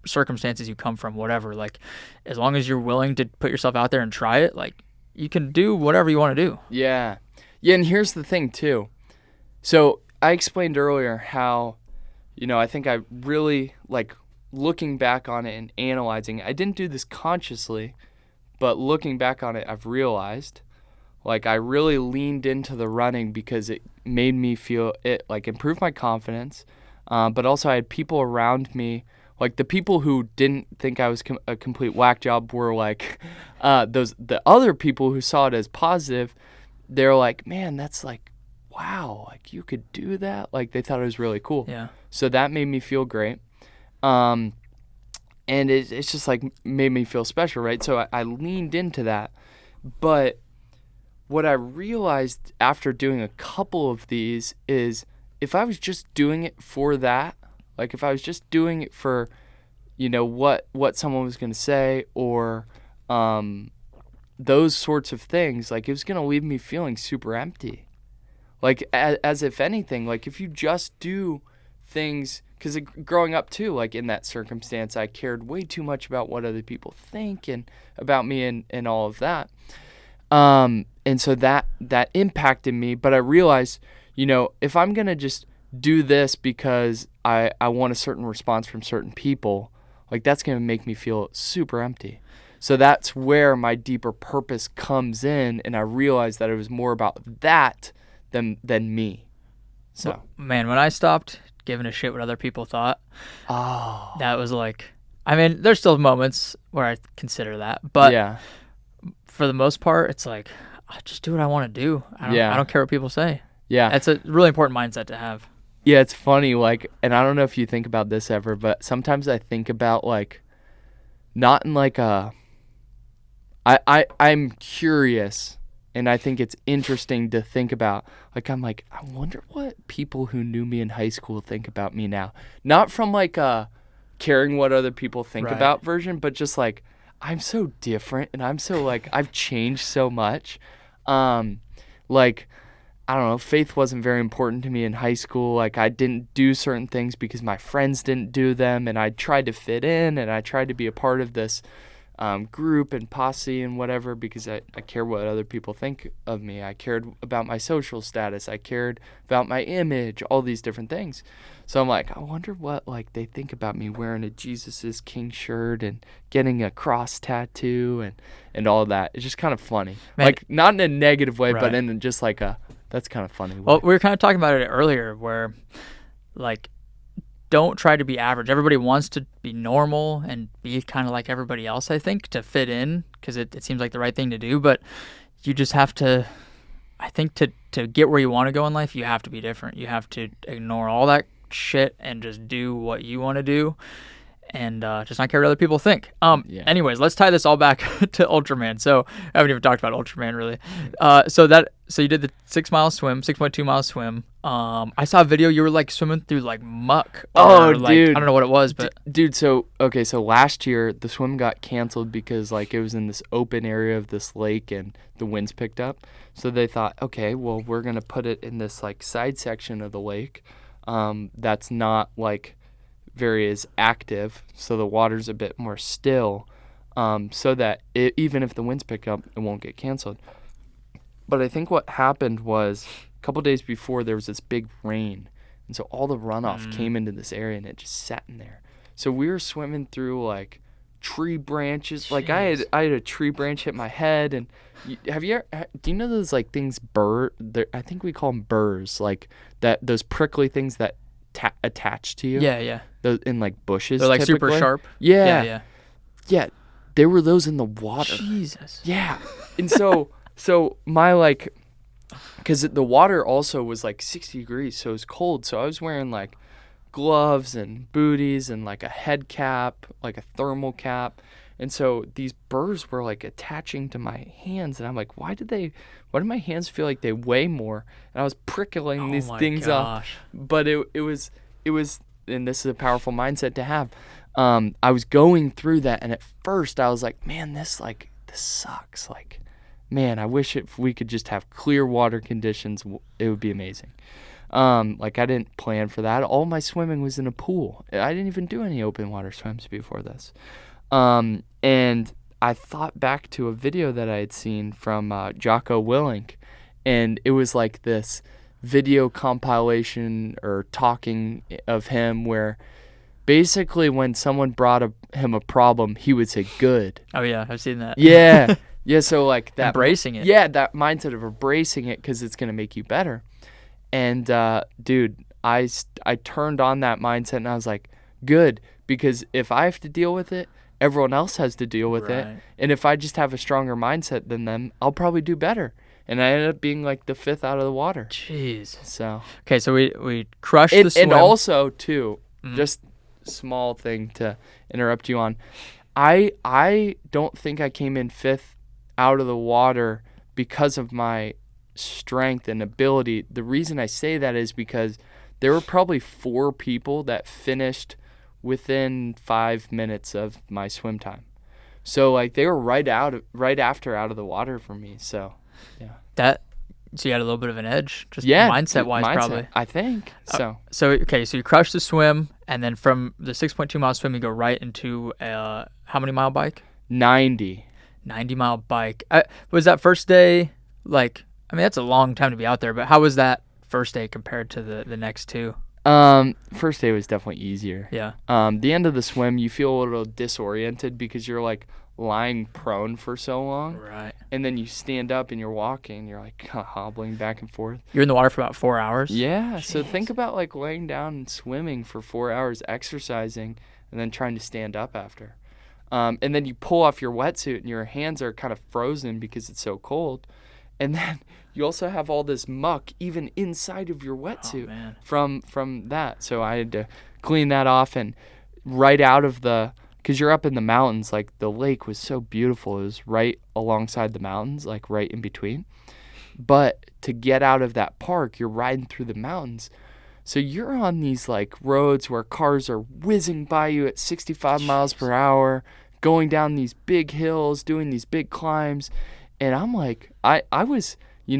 circumstances you come from, whatever. Like, as long as you're willing to put yourself out there and try it, like, you can do whatever you want to do. Yeah, and here's the thing too. So I explained earlier how, I think I really, like, looking back on it and analyzing it, I didn't do this consciously, but looking back on it, I've realized, like, I really leaned into the running because it made me feel, it, like, improved my confidence, but also I had people around me, like, the people who didn't think I was a complete whack job were, like, the other people who saw it as positive. They're like, man, that's, like, wow, like, you could do that. Like, they thought it was really cool. Yeah. So that made me feel great. And it's just, like, made me feel special, right? So I leaned into that. But what I realized after doing a couple of these is, if I was just doing it for that, like, if I was just doing it for, what someone was going to say, or those sorts of things, like, it was going to leave me feeling super empty. Like, as if anything, like, if you just do things, because growing up too, like, in that circumstance, I cared way too much about what other people think and about me and all of that. And so that impacted me, but I realized, if I'm going to just do this because I want a certain response from certain people, like, that's going to make me feel super empty. So that's where my deeper purpose comes in, and I realized that it was more about that than me. So, well, man, when I stopped giving a shit what other people thought, that was like, I mean, there's still moments where I consider that, but yeah, for the most part, it's like, I just do what I want to do. I don't care what people say. Yeah, that's a really important mindset to have. Yeah, it's funny, like, and I don't know if you think about this ever, but sometimes I think about, like, not in, like, I'm curious, and I think it's interesting to think about, like, I'm like, I wonder what people who knew me in high school think about me now. Not from, like, caring what other people think about version, but just, like, I'm so different, and I'm so, like, I've changed so much. Like, I don't know, faith wasn't very important to me in high school. Like, I didn't do certain things because my friends didn't do them, and I tried to fit in, and I tried to be a part of this group and posse and whatever because I care what other people think of me. I cared about my social status. I cared about my image, all these different things. So I'm like, I wonder what, like, they think about me wearing a Jesus is King shirt and getting a cross tattoo and all that. It's just kind of funny. Man, like, not in a negative way, but in just like that's kind of funny way. Well, we were kind of talking about it earlier where, like, don't try to be average. Everybody wants to be normal and be kind of like everybody else, I think, to fit in, because it seems like the right thing to do. But you just have to, I think, to get where you want to go in life, you have to be different. You have to ignore all that shit and just do what you want to do and just not care what other people think. Anyways, let's tie this all back to Ultraman. So I haven't even talked about Ultraman really. So you did the 6-mile swim, 6.2 mile swim. I saw a video you were like swimming through like muck. Like, dude, I don't know what it was, but dude. So last year the swim got canceled because like it was in this open area of this lake and the winds picked up. So they thought, okay, well, we're gonna put it in this like side section of the lake, that's not like very as active, so the water's a bit more still, so that even if the winds pick up, it won't get canceled. But I think what happened was a couple days before there was this big rain, and so all the runoff came into this area and it just sat in there. So we were swimming through like tree branches. Jeez. Like I had a tree branch hit my head, and do you know those like things I think we call them burrs, like that, those prickly things that attached to you. Yeah. Those in like bushes. They're like typically. super sharp. Yeah. There were those in the water. Jesus. Yeah. And so my like, because the water also was like 60 degrees, so it was cold. So I was wearing like gloves and booties and like a head cap, like a thermal cap. And so these burrs were like attaching to my hands, and I'm like, why do my hands feel like they weigh more? And I was prickling these things off. But it was, and this is a powerful mindset to have. I was going through that, and at first I was like, man, this sucks. Like, man, I wish if we could just have clear water conditions, it would be amazing. Like I didn't plan for that. All my swimming was in a pool. I didn't even do any open water swims before this. And I thought back to a video that I had seen from Jocko Willink, and it was like this video compilation or talking of him where basically when someone brought him a problem, he would say good. Oh yeah, I've seen that. Yeah. So like that embracing it. Yeah, that mindset of embracing it because it's going to make you better. And dude, I turned on that mindset and I was like, good, because if I have to deal with it, everyone else has to deal with it. And if I just have a stronger mindset than them, I'll probably do better. And I ended up being like the 5th out of the water. Jeez. So okay, so we crushed the swim. And also too, just small thing to interrupt you on. I don't think I came in 5th out of the water because of my strength and ability. The reason I say that is because there were probably 4 people that finished within 5 minutes of my swim time. So like they were right after out of the water for me. So yeah. So you had a little bit of an edge, just mindset wise probably. I think. So okay, so you crushed the swim, and then from the 6.2 mile swim you go right into a how many mile bike? 90 mile bike. Was that first day like, I mean that's a long time to be out there, but how was that first day compared to the next 2? First day was definitely easier. Yeah. The end of the swim, you feel a little disoriented because you're like lying prone for so long. Right. And then you stand up and you're walking, you're like hobbling back and forth. You're in the water for about 4 hours? Yeah. Jeez. So think about like laying down and swimming for 4 hours, exercising, and then trying to stand up after. And then you pull off your wetsuit and your hands are kind of frozen because it's so cold. And then you also have all this muck even inside of your wetsuit from that. So I had to clean that off, and right out of because you're up in the mountains, like the lake was so beautiful. It was right alongside the mountains, like right in between. But to get out of that park, you're riding through the mountains. So you're on these like roads where cars are whizzing by you at 65 miles per hour, going down these big hills, doing these big climbs. And I'm like, I was, you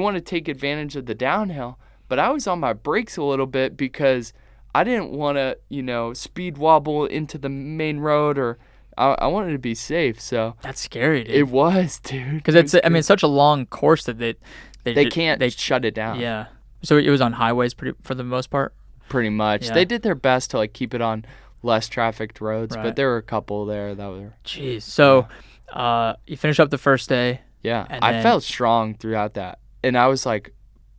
want to take advantage of the downhill, but I was on my brakes a little bit because I didn't want to, speed wobble into the main road, or I wanted to be safe. So that's scary, dude. It was, dude. Because it's such a long course that they can't shut it down. Yeah. So it was on highways for the most part? Pretty much. Yeah. They did their best to like keep it on less trafficked roads, but there were a couple there that were. Jeez. So you finish up the first day. Yeah. I felt strong throughout that. And I was like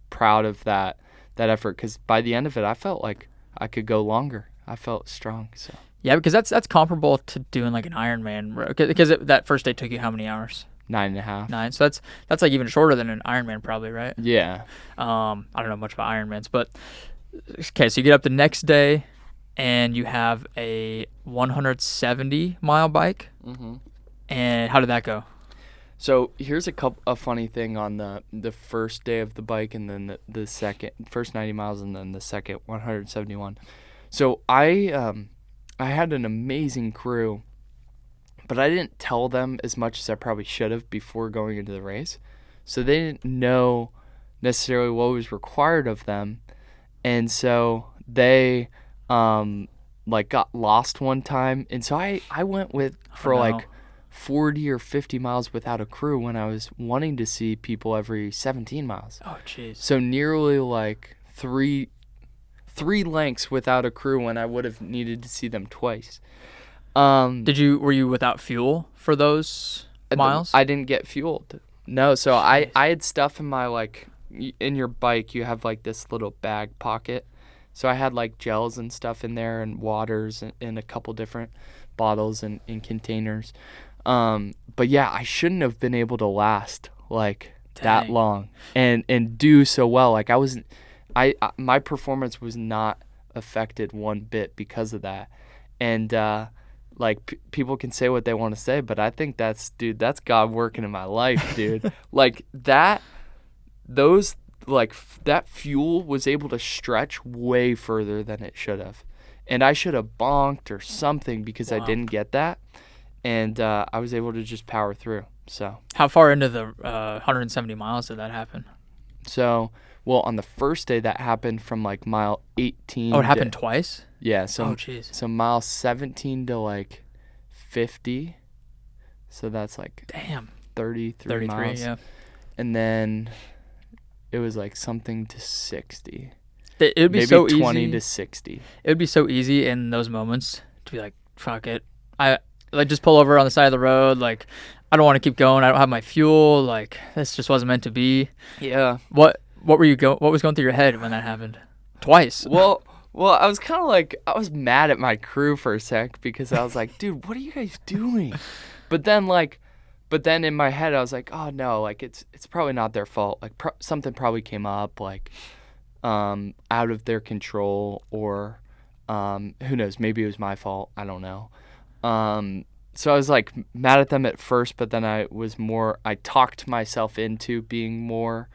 proud of that effort, because by the end of it, I felt like I could go longer. I felt strong. So. Yeah, because that's comparable to doing like an Ironman. Because that first day took you how many hours? 9.5. 9. So that's like even shorter than an Ironman probably, right? Yeah. I don't know much about Ironmans, but okay. So you get up the next day, and you have a 170 mile bike. Mm-hmm. And how did that go? So here's a funny thing on the first day of the bike, and then the first 90 miles, and then the second 171. So I had an amazing crew, but I didn't tell them as much as I probably should have before going into the race. So they didn't know necessarily what was required of them. And so they got lost one time. And so I went for 40 or 50 miles without a crew when I was wanting to see people every 17 miles. Oh, jeez. So nearly like three lengths without a crew when I would have needed to see them twice. Were you without fuel for those miles? I didn't get fueled. No, so I had stuff in my in your bike you have like this little bag pocket So I had like gels and stuff in there and waters in a couple different bottles and in containers. But yeah, I shouldn't have been able to last like that long and do so well. Like my performance was not affected one bit because of that. And like people can say what they want to say, but I think that's God working in my life, dude. Like that fuel was able to stretch way further than it should have. And I should have bonked or something because I didn't get that. And I was able to just power through. So how far into the 170 miles did that happen? So, well, on the first day that happened from like mile 18. Oh, it happened twice? Yeah. So, oh, jeez. So mile 17 to like 50. So that's like 33 miles. Yeah. And then it was like something to 60. It would be maybe so 20 easy. to 60. It would be so easy in those moments to be like, fuck it. I like just pull over on the side of the road. Like, I don't want to keep going. I don't have my fuel. Like, this just wasn't meant to be. Yeah. What what was going through your head when that happened? Twice. Well, I was kind of like, I was mad at my crew for a sec because I was like, dude, what are you guys doing? But then in my head, I was like, oh no, like it's probably not their fault. Like something probably came up, like out of their control, or who knows? Maybe it was my fault. I don't know. So I was like mad at them at first, but then I talked myself into being more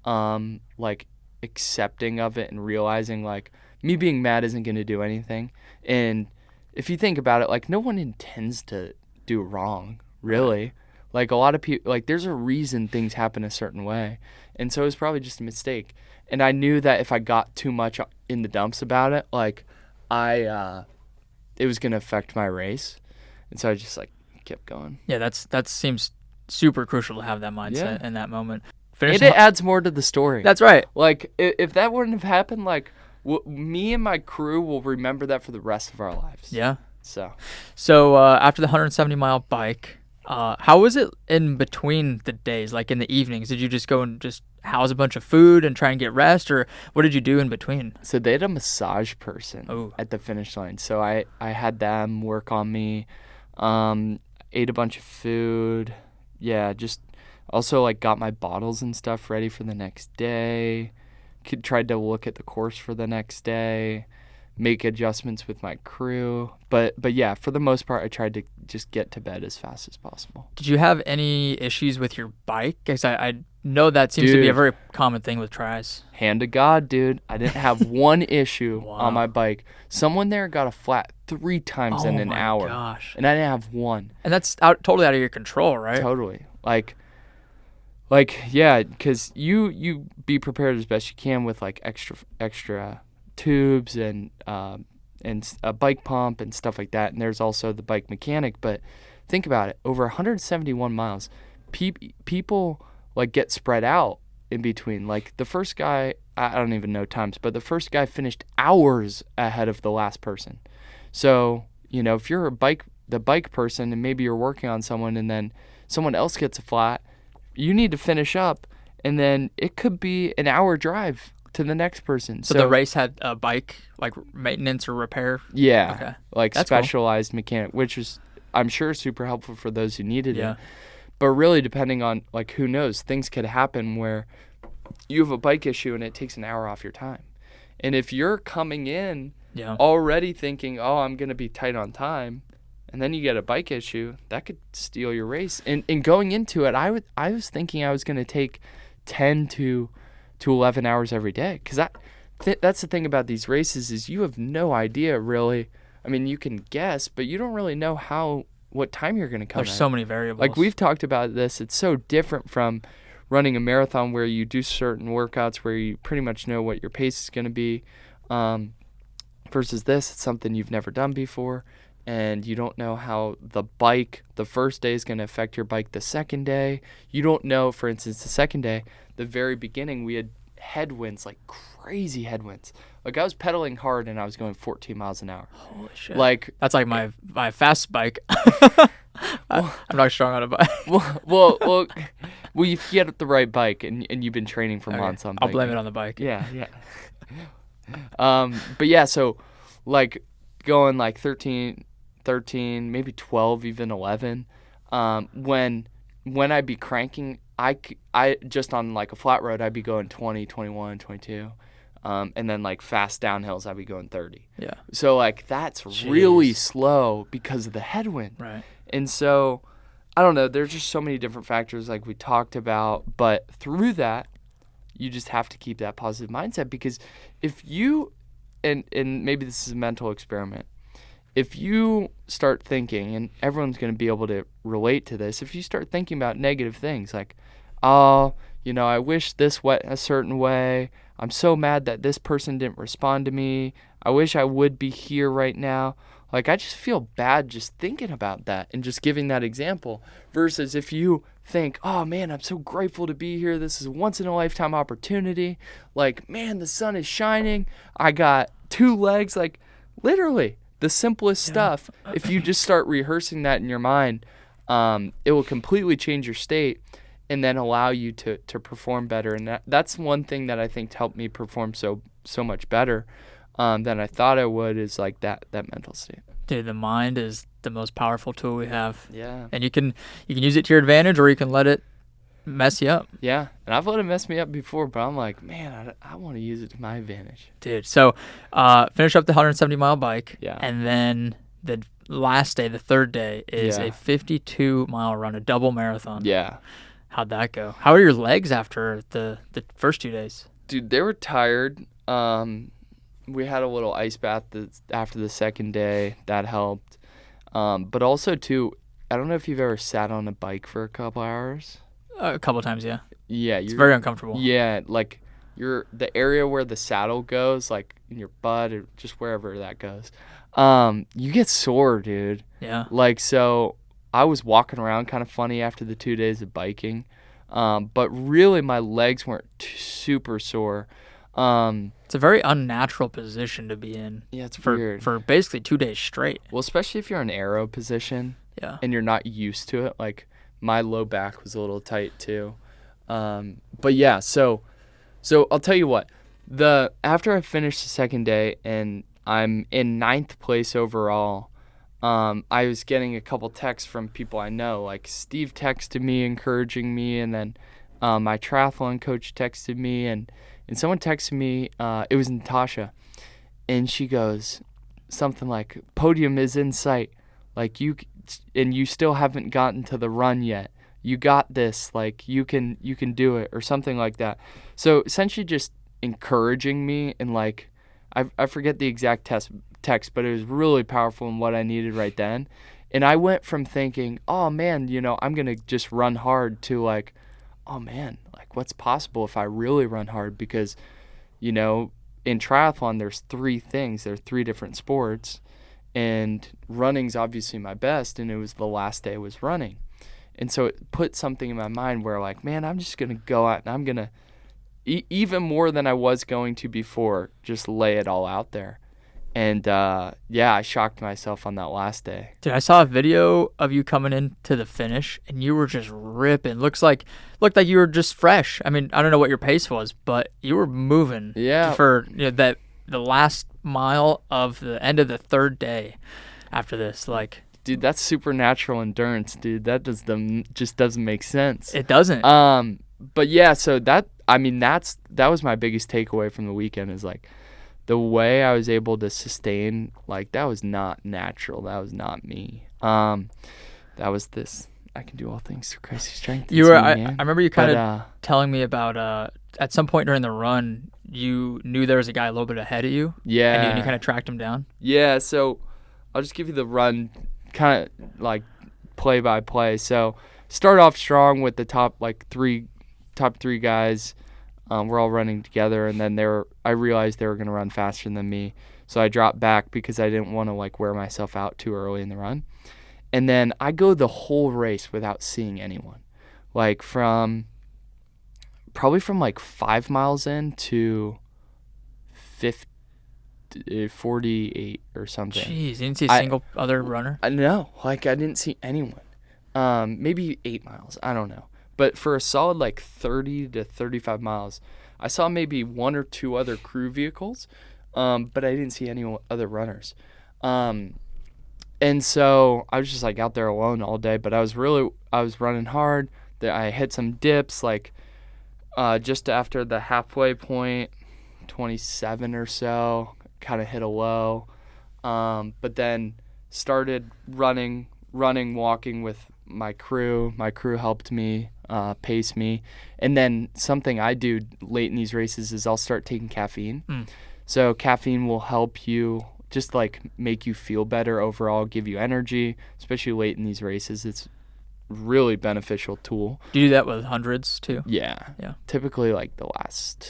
like accepting of it and realizing like me being mad isn't going to do anything. And if you think about it, like no one intends to do wrong, really. Like a lot of people, like there's a reason things happen a certain way. And so it was probably just a mistake. And I knew that if I got too much in the dumps about it, like it was going to affect my race. And so I just like kept going. Yeah, that seems super crucial to have that mindset in that moment. It adds more to the story. That's right. Like if that wouldn't have happened, like me and my crew will remember that for the rest of our lives. Yeah. So after the 170-mile bike, how was it in between the days, like in the evenings? Did you just go and just house a bunch of food and try and get rest, or what did you do in between? So they had a massage person at the finish line. So I had them work on me, ate a bunch of food. Yeah, just also like got my bottles and stuff ready for the next day. Tried to look at the course for the next day, make adjustments with my crew. But yeah, for the most part, I tried to just get to bed as fast as possible. Did you have any issues with your bike? Because I know that seems to be a very common thing with tris. Hand to God, dude. I didn't have one issue on my bike. Someone there got a flat 3 times in an hour. Oh my gosh. And I didn't have one. And that's totally out of your control, right? Totally. Like yeah, because you be prepared as best you can with like extra tubes and a bike pump and stuff like that. And there's also the bike mechanic. But think about it, over 171 miles, people like get spread out in between. Like the first guy, I don't even know times, but the first guy finished hours ahead of the last person. So if you're the bike person and maybe you're working on someone and then someone else gets a flat, you need to finish up, and then it could be an hour drive to the next person. So the race had a bike, like maintenance or repair? Yeah. Okay. Like that's specialized mechanic, which is, I'm sure, super helpful for those who needed it. But really, depending on, like, who knows, things could happen where you have a bike issue and it takes an hour off your time. And if you're coming in already thinking, oh, I'm going to be tight on time, and then you get a bike issue, that could steal your race. And going into it, I was thinking I was going to take 10 to 11 hours every day. Because that's the thing about these races is you have no idea, really. I mean, you can guess, but you don't really know what time you're going to come There's so many variables. Like, we've talked about this. It's so different from running a marathon where you do certain workouts where you pretty much know what your pace is going to be. Versus this, it's something you've never done before. And you don't know how the first day is going to affect your bike the second day. You don't know, for instance, the second day, the very beginning, we had headwinds, like crazy headwinds. Like I was pedaling hard and I was going 14 miles an hour. Holy shit. Like that's like my fast bike. I'm not strong on a bike. well, you get the right bike and you've been training for months on I'll biking. blame it on the bike. Yeah. But yeah, so like going like 13, maybe 12, even 11. When I'd be cranking, I just on like a flat road, I'd be going 20, 21, 22. And then like fast downhills, I'd be going 30. Yeah. So like that's really slow because of the headwind. Right. And so I don't know, there's just so many different factors like we talked about, but through that, you just have to keep that positive mindset, because if you, and maybe this is a mental experiment, if you start thinking, and everyone's going to be able to relate to this, if you start thinking about negative things like, oh, I wish this went a certain way, I'm so mad that this person didn't respond to me, I wish I would be here right now. Like, I just feel bad just thinking about that and just giving that example, versus if you think, oh man, I'm so grateful to be here, this is a once in a lifetime opportunity, like, man, the sun is shining, I got 2 legs, like literally the simplest stuff. If you just start rehearsing that in your mind, it will completely change your state and then allow you to perform better. And that's one thing that I think helped me perform so much better than I thought I would, is like that mental state. Dude, the mind is the most powerful tool we have. Yeah. And you can use it to your advantage, or you can let it mess you up. Yeah. And I've let it mess me up before, but I'm like, man, I want to use it to my advantage. Dude, so finish up the 170-mile bike. Yeah. And then the last day, the third day, is a 52-mile run, a double marathon. Yeah. How'd that go? How are your legs after the first 2 days? Dude, they were tired. We had a little ice bath after the second day. That helped. But also, too, I don't know if you've ever sat on a bike for a couple hours. A couple times, yeah. Yeah. It's very uncomfortable. Yeah, like the area where the saddle goes, like in your butt or just wherever that goes, you get sore, dude. Yeah. Like, so I was walking around kind of funny after the 2 days of biking, but really my legs weren't super sore. It's a very unnatural position to be in. Yeah, it's weird. For basically 2 days straight. Well, especially if you're in aero position. Yeah. And you're not used to it. Like, my low back was a little tight too. But yeah, so I'll tell you what. After I finished the second day and I'm in 9th place overall, I was getting a couple texts from people I know. Like, Steve texted me encouraging me, and then my triathlon coach texted me, and someone texted me, it was Natasha, and she goes something like, podium is in sight, like, you still haven't gotten to the run yet, you got this, like, you can do it, or something like that. So essentially just encouraging me, and like, I forget the exact text, but it was really powerful in what I needed right then. And I went from thinking, oh man, I'm gonna just run hard, to like, oh man, like, what's possible if I really run hard? Because, in triathlon, there's 3 things. There are 3 different sports, and running's obviously my best, and it was the last day I was running. And so it put something in my mind where, like, man, I'm just going to go out and I'm going to, even more than I was going to before, just lay it all out there. And, I shocked myself on that last day. Dude, I saw a video of you coming into the finish, and you were just ripping. Looked like you were just fresh. I mean, I don't know what your pace was, but you were moving. Yeah. For the last mile of the end of the third day after this, like. Dude, that's supernatural endurance, dude. That just doesn't make sense. It doesn't. But yeah, so that was my biggest takeaway from the weekend, is like, the way I was able to sustain, like, that was not natural. That was not me. That was this, I can do all things through Christ who strengthens me, I remember you kind of telling me about, at some point during the run, you knew there was a guy a little bit ahead of you. Yeah. And you kind of tracked him down. Yeah, so I'll just give you the run kind of like play by play. So start off strong with the top 3 guys. We're all running together, and then I realized they were going to run faster than me, so I dropped back because I didn't want to like wear myself out too early in the run. And then I go the whole race without seeing anyone, like probably from like 5 miles in to 48 or something. Jeez, you didn't see a single other runner? No, like, I didn't see anyone. Maybe 8 miles, I don't know. But for a solid like 30 to 35 miles, I saw maybe 1 or 2 other crew vehicles. but I didn't see any other runners. And so I was just like out there alone all day, but I was running hard. I hit some dips, like just after the halfway point, 27 or so, kind of hit a low. But then started running, walking with my crew. My crew helped me, pace me. And then something I do late in these races is I'll start taking caffeine. So caffeine will help you just like make you feel better overall, give you energy, especially late in these races. It's really beneficial tool. Do you do that with hundreds too? Yeah. Typically like the last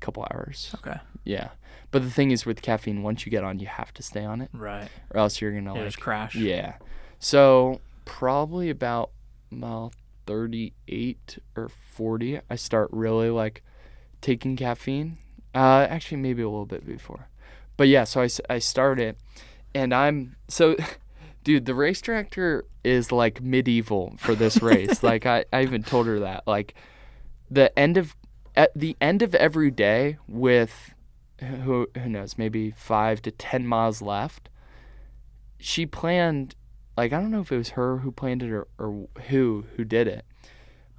couple hours. Okay. Yeah. But the thing is with caffeine, once you get on, you have to stay on it. Right. Or else you're going to just crash. Yeah. So probably about mile 38 or 40, I start really like taking caffeine. Actually, maybe a little bit before. But yeah, so I started, and dude, the race director is like medieval for this race. Like I even told her that. Like at the end of every day with who knows, maybe 5 to 10 miles left, she planned, like I don't know if it was her who planned it or who did it.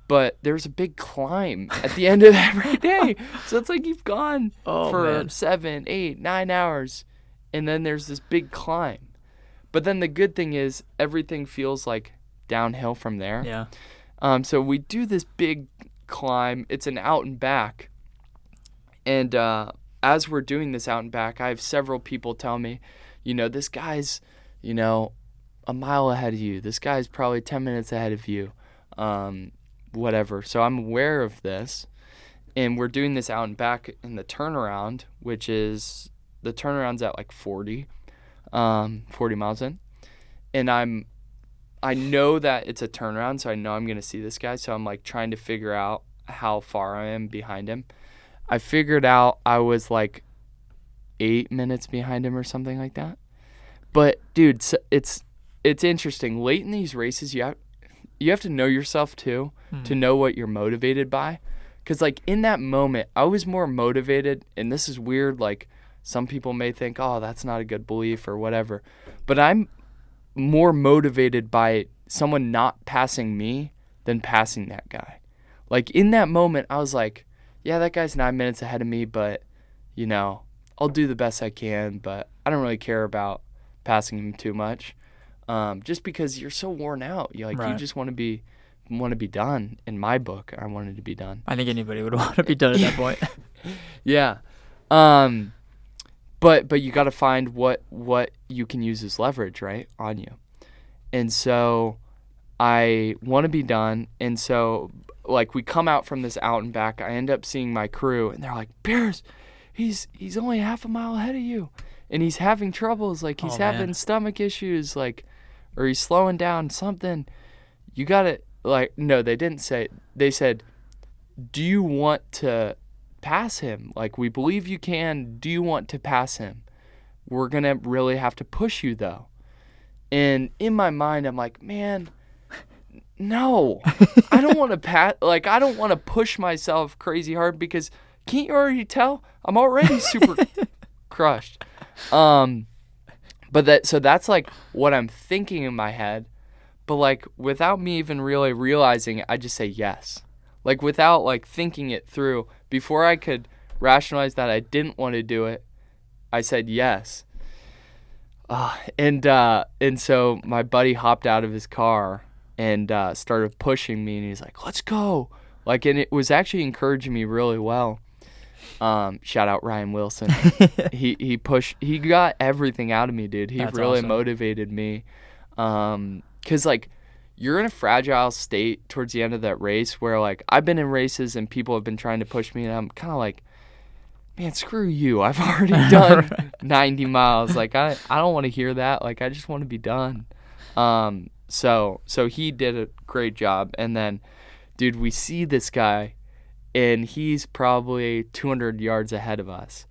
But there's a big climb at the end of every day. So it's like you've gone for 7, 8, 9 hours, and then there's this big climb. But then the good thing is everything feels like downhill from there. Yeah. So we do this big climb. It's an out and back. And as we're doing this out and back, I have several people tell me, this guy's, a mile ahead of you. This guy's probably 10 minutes ahead of you. Whatever. So I'm aware of this, and we're doing this out and back in the turnaround, which is the turnaround's at like 40 miles in, and I know that it's a turnaround, so I know I'm gonna see this guy. So I'm like trying to figure out how far I am behind him. I figured out I was like 8 minutes behind him or something like that. But dude, it's interesting. Late in these races, you have to know yourself too, to know what you're motivated by. Because like in that moment, I was more motivated, and this is weird, like some people may think, oh, that's not a good belief or whatever. But I'm more motivated by someone not passing me than passing that guy. Like in that moment, I was like, yeah, that guy's 9 minutes ahead of me, but I'll do the best I can, but I don't really care about passing him too much. Just because you're so worn out, you just want to be done. In my book, I wanted to be done. I think anybody would want to be done at that point. Yeah, but you got to find what you can use as leverage, right, on you. And so I want to be done, and so like we come out from this out and back. I end up seeing my crew, and they're like, "Bears, he's only half a mile ahead of you, and he's having troubles. Like he's having stomach issues, like." Or he's slowing down something. You gotta, like, no, they didn't say, they said, do you want to pass him? Like, we believe you can. Do you want to pass him? We're gonna really have to push you, though. And in my mind, I'm like, man, no. I don't want to pass, like, I don't want to push myself crazy hard because can't you already tell? I'm already super crushed. But so that's like what I'm thinking in my head, but like without me even really realizing it, I just say yes. Like without like thinking it through, before I could rationalize that I didn't want to do it, I said yes. And so my buddy hopped out of his car and started pushing me, and he's like, "Let's go!" Like, and it was actually encouraging me really well. Shout out Ryan Wilson. He got everything out of me, dude. That's really awesome. Motivated me. 'Cause like you're in a fragile state towards the end of that race where like I've been in races and people have been trying to push me, and I'm kind of like, man, screw you. I've already done 90 miles. Like I don't want to hear that. Like I just want to be done. So he did a great job. And then, dude, we see this guy, and he's probably 200 yards ahead of us,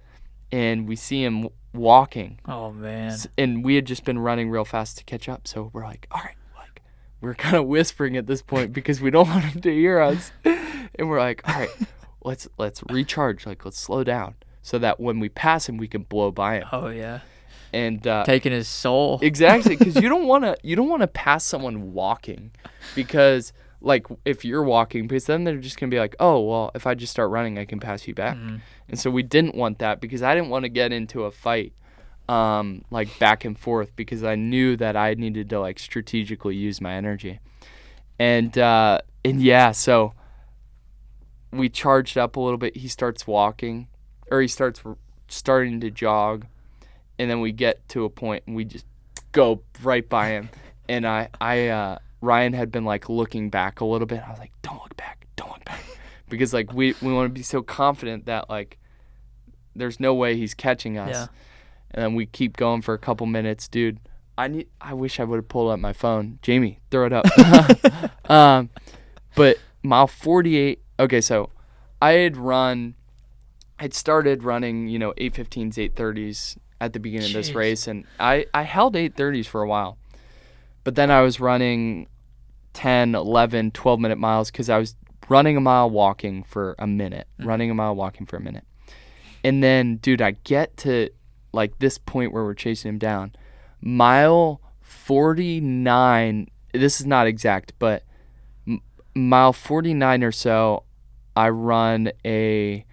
and we see him walking. Oh man! And we had just been running real fast to catch up, so we're like, all right, like we're kind of whispering at this point because we don't want him to hear us, and we're like, all right, let's recharge, like let's slow down. so that when we pass him, we can blow by him. Oh yeah. And taking his soul. Exactly, because you don't want to pass someone walking, because like if you're walking, because then they're just gonna be like, oh well, if I just start running, I can pass you back. And so we didn't want that, because I didn't want to get into a fight, like back and forth, because I knew that I needed to like strategically use my energy, and yeah, so we charged up a little bit. He starts walking, or he starting to jog. And then we get to a point and we just go right by him. And Ryan had been like looking back a little bit. I was like, don't look back. Because like we want to be so confident that like there's no way he's catching us. Yeah. And then we keep going for a couple minutes. Dude, I wish I would have pulled up my phone. Jamie, throw it up. But mile 48, okay, so I'd started running, 8:15s, 8:30s at the beginning of this race, and I held 8:30s for a while. But then I was running 10, 11, 12-minute miles, because I was running a mile, walking for a minute. And then, dude, I get to, like, this point where we're chasing him down. Mile 49, this is not exact, but mile 49 or so, I run a...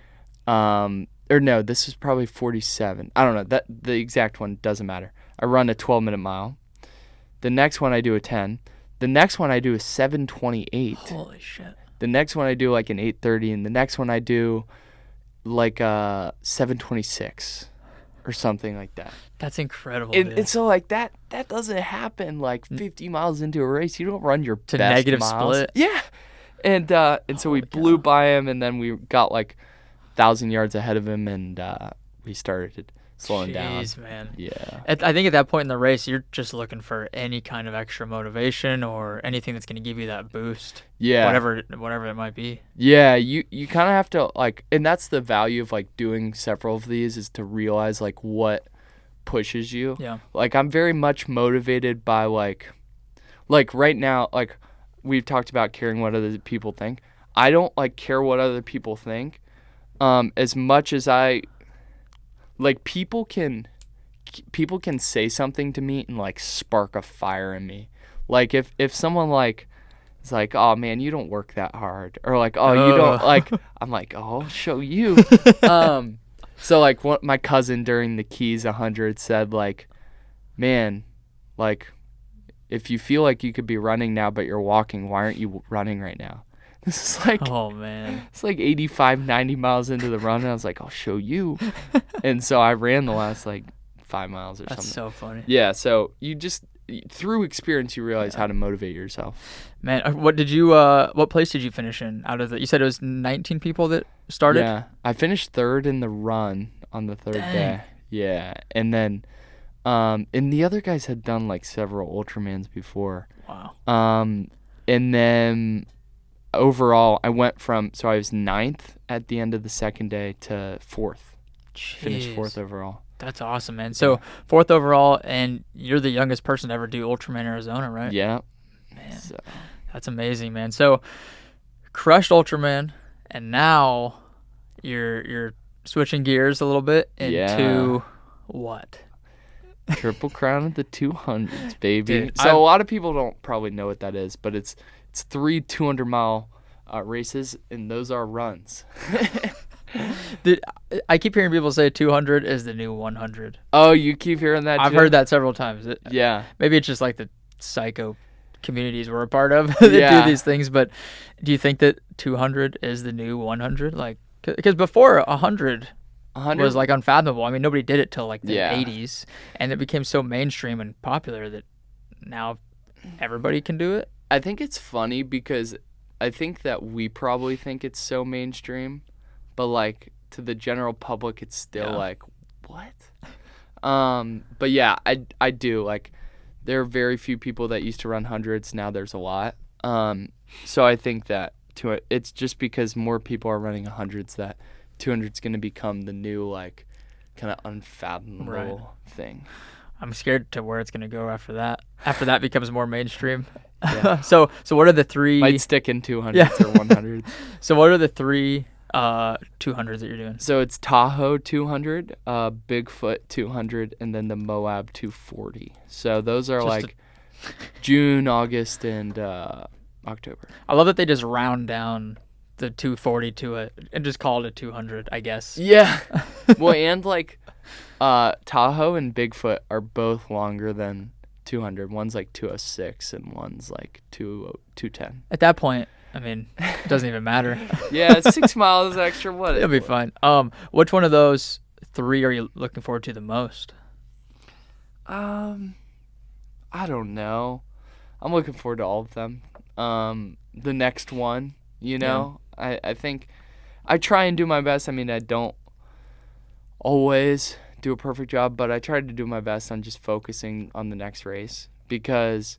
or no, this is probably 47. I don't know. That the exact one doesn't matter. I run a 12-minute mile. The next one I do a 10. The next one I do a 7:28. Holy shit. The next one I do like an 8:30, and the next one I do like a 7:26 or something like that. That's incredible. And so like that doesn't happen like 50 miles into a race. You don't run your to best negative miles. split. Yeah. And so we blew by him, and then we got like 1,000 yards ahead of him, and we started slowing down. Jeez, man. Yeah. I think at that point in the race, you're just looking for any kind of extra motivation or anything that's going to give you that boost. Yeah. Whatever it might be. Yeah, you kind of have to like, and that's the value of like doing several of these, is to realize like what pushes you. Yeah. Like I'm very much motivated by like right now, like we've talked about caring what other people think. I don't like care what other people think. As much as I like, people can say something to me and like spark a fire in me. Like if someone like is like, oh man, you don't work that hard, or like, oh you don't like, I'm like, oh I'll show you. So like my cousin during the Keys 100 said like, man, like if you feel like you could be running now but you're walking, why aren't you running right now? This is like, oh man, it's like 85, 90 miles into the run, and I was like, I'll show you. And so I ran the last like 5 miles or something. That's so funny. Yeah, so you just, through experience, you realize how to motivate yourself. Man, what place did you finish in out of you said it was 19 people that started? Yeah, I finished third in the run on the third day. Yeah, and then, and the other guys had done like several Ultramans before. Wow. And then overall, I went from, so I was 9th at the end of the second day to 4th. Jeez. Finished 4th overall. That's awesome, man. So 4th overall, and you're the youngest person to ever do Ultraman Arizona, right? Yeah. Man, that's amazing, man. So crushed Ultraman, and now you're switching gears a little bit into what? Triple Crown at the 200s, baby. Dude, so a lot of people don't probably know what that is, but it's 3 200-mile races, and those are runs. Dude, I keep hearing people say 200 is the new 100. Oh, you keep hearing that? I've heard that several times. Yeah. Maybe it's just like the psycho communities we're a part of that do these things. But do you think that 200 is the new 100? Like, because before 100 was like unfathomable. I mean, nobody did it till like the 80s, and it became so mainstream and popular that now everybody can do it. I think it's funny because I think that we probably think it's so mainstream, but like to the general public, it's still like, what? But yeah, I do. Like, there are very few people that used to run hundreds. Now there's a lot. So I think that it's just because more people are running hundreds that 200's going to become the new like kind of unfathomable thing. I'm scared to where it's going to go after that. After that becomes more mainstream. Yeah. So what are the three? Might stick in 200s or 100s. So what are the three 200 that you're doing? So it's Tahoe 200, Bigfoot 200, and then the Moab 240. So those are Just like June, August, and October. I love that they just round down the 240 to it and just call it a 200, I guess. Yeah. Well, and like Tahoe and Bigfoot are both longer than 200. One's like 206 and one's like 210. At that point, I mean, it doesn't even matter. Yeah, 6 miles extra. What? It'll be fine. Which one of those 3 are you looking forward to the most? I don't know. I'm looking forward to all of them. The next one, I think I try and do my best. I mean, I don't always do a perfect job, but I try to do my best on just focusing on the next race, because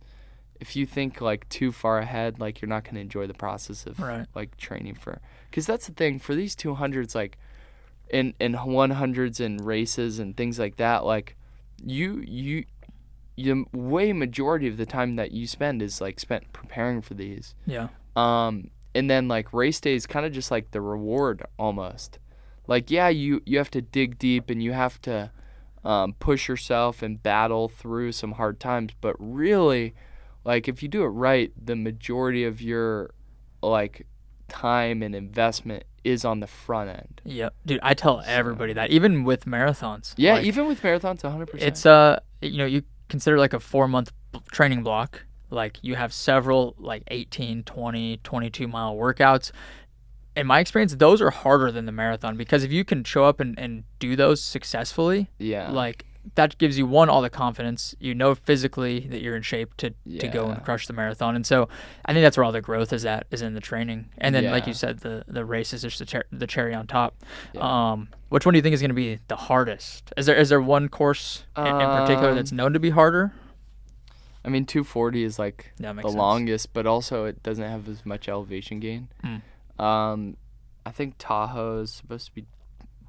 if you think like too far ahead, like you're not going to enjoy the process of like training for, because that's the thing for these 200s, like in 100s and races and things like that, like you the way majority of the time that you spend is like spent preparing for these. Yeah. And then like race day is kind of just like the reward almost. Like, yeah, you have to dig deep and you have to push yourself and battle through some hard times, but really, like if you do it right, the majority of your like time and investment is on the front end. Yep. Dude, I tell everybody that, even with marathons. Yeah, like, even with marathons, 100%. It's you consider like a 4-month training block. Like you have several like 18, 20, 22 mile workouts. In my experience, those are harder than the marathon, because if you can show up and do those successfully, like that gives you all the confidence, physically that you're in shape to go and crush the marathon. And so I think that's where all the growth is in the training. And then like you said, the race is just the cherry on top. Which one do you think is going to be the hardest? Is there one course in particular that's known to be harder? I mean, 240 is like the sense. longest, but also it doesn't have as much elevation gain. I think Tahoe is supposed to be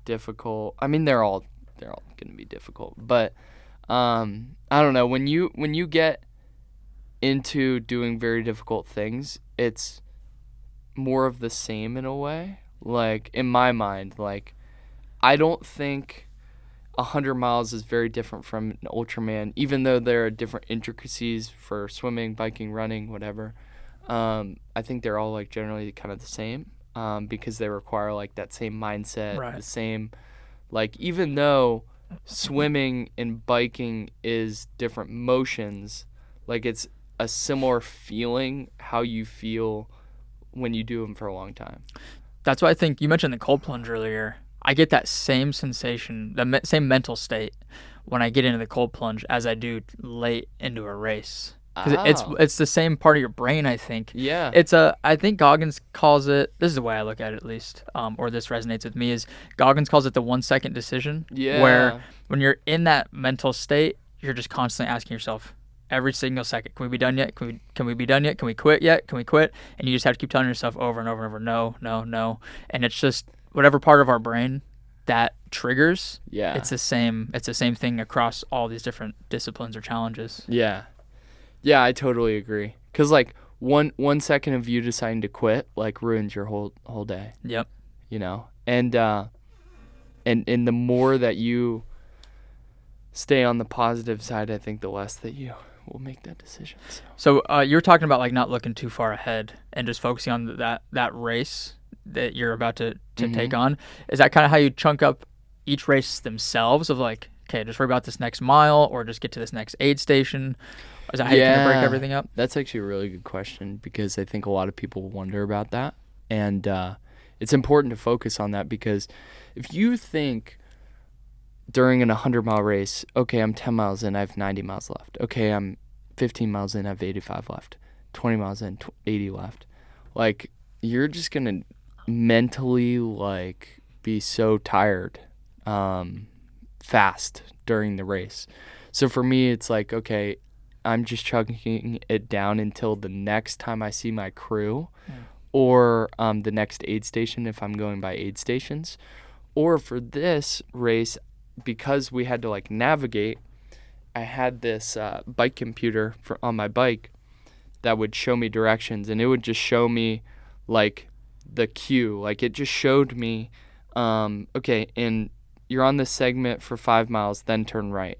difficult. I mean, they're all going to be difficult, but I don't know. When you get into doing very difficult things, it's more of the same in a way. Like in my mind, like I don't think 100 miles is very different from an Ultraman, even though there are different intricacies for swimming, biking, running, whatever. I think they're all like generally kind of the same, because they require like that same mindset, the same, like even though swimming and biking is different motions, like it's a similar feeling how you feel when you do them for a long time. That's why I think you mentioned the cold plunge earlier. I get that same sensation, same mental state when I get into the cold plunge as I do late into a race. Because it's the same part of your brain, I think. Yeah. I think Goggins calls it, this is the way I look at it at least, or this resonates with me, is Goggins calls it the 1 second decision. Yeah. Where when you're in that mental state, you're just constantly asking yourself every single second, can we be done yet? Can we be done yet? Can we quit yet? Can we quit? And you just have to keep telling yourself over and over and over, no, no, no. And it's just whatever part of our brain that triggers, it's the same thing across all these different disciplines or challenges. Yeah, I totally agree. Cause like one second of you deciding to quit like ruins your whole day. Yep. And the more that you stay on the positive side, I think the less that you will make that decision. So you're talking about like not looking too far ahead and just focusing on that race that you're about to take on. Is that kind of how you chunk up each race themselves, of like, okay, just worry about this next mile or just get to this next aid station? Is that how you can break everything up? That's actually a really good question, because I think a lot of people wonder about that. And it's important to focus on that, because if you think during an 100-mile race, okay, I'm 10 miles in, I have 90 miles left. Okay, I'm 15 miles in, I have 85 left. 20 miles in, 80 left. Like, you're just going to mentally, like, be so tired fast during the race. So for me, it's like, okay, I'm just chunking it down until the next time I see my crew, or the next aid station if I'm going by aid stations. Or for this race, because we had to like navigate, I had this bike computer on my bike that would show me directions, and it would just show me like the cue. Like, it just showed me, okay, and you're on this segment for 5 miles, then turn right.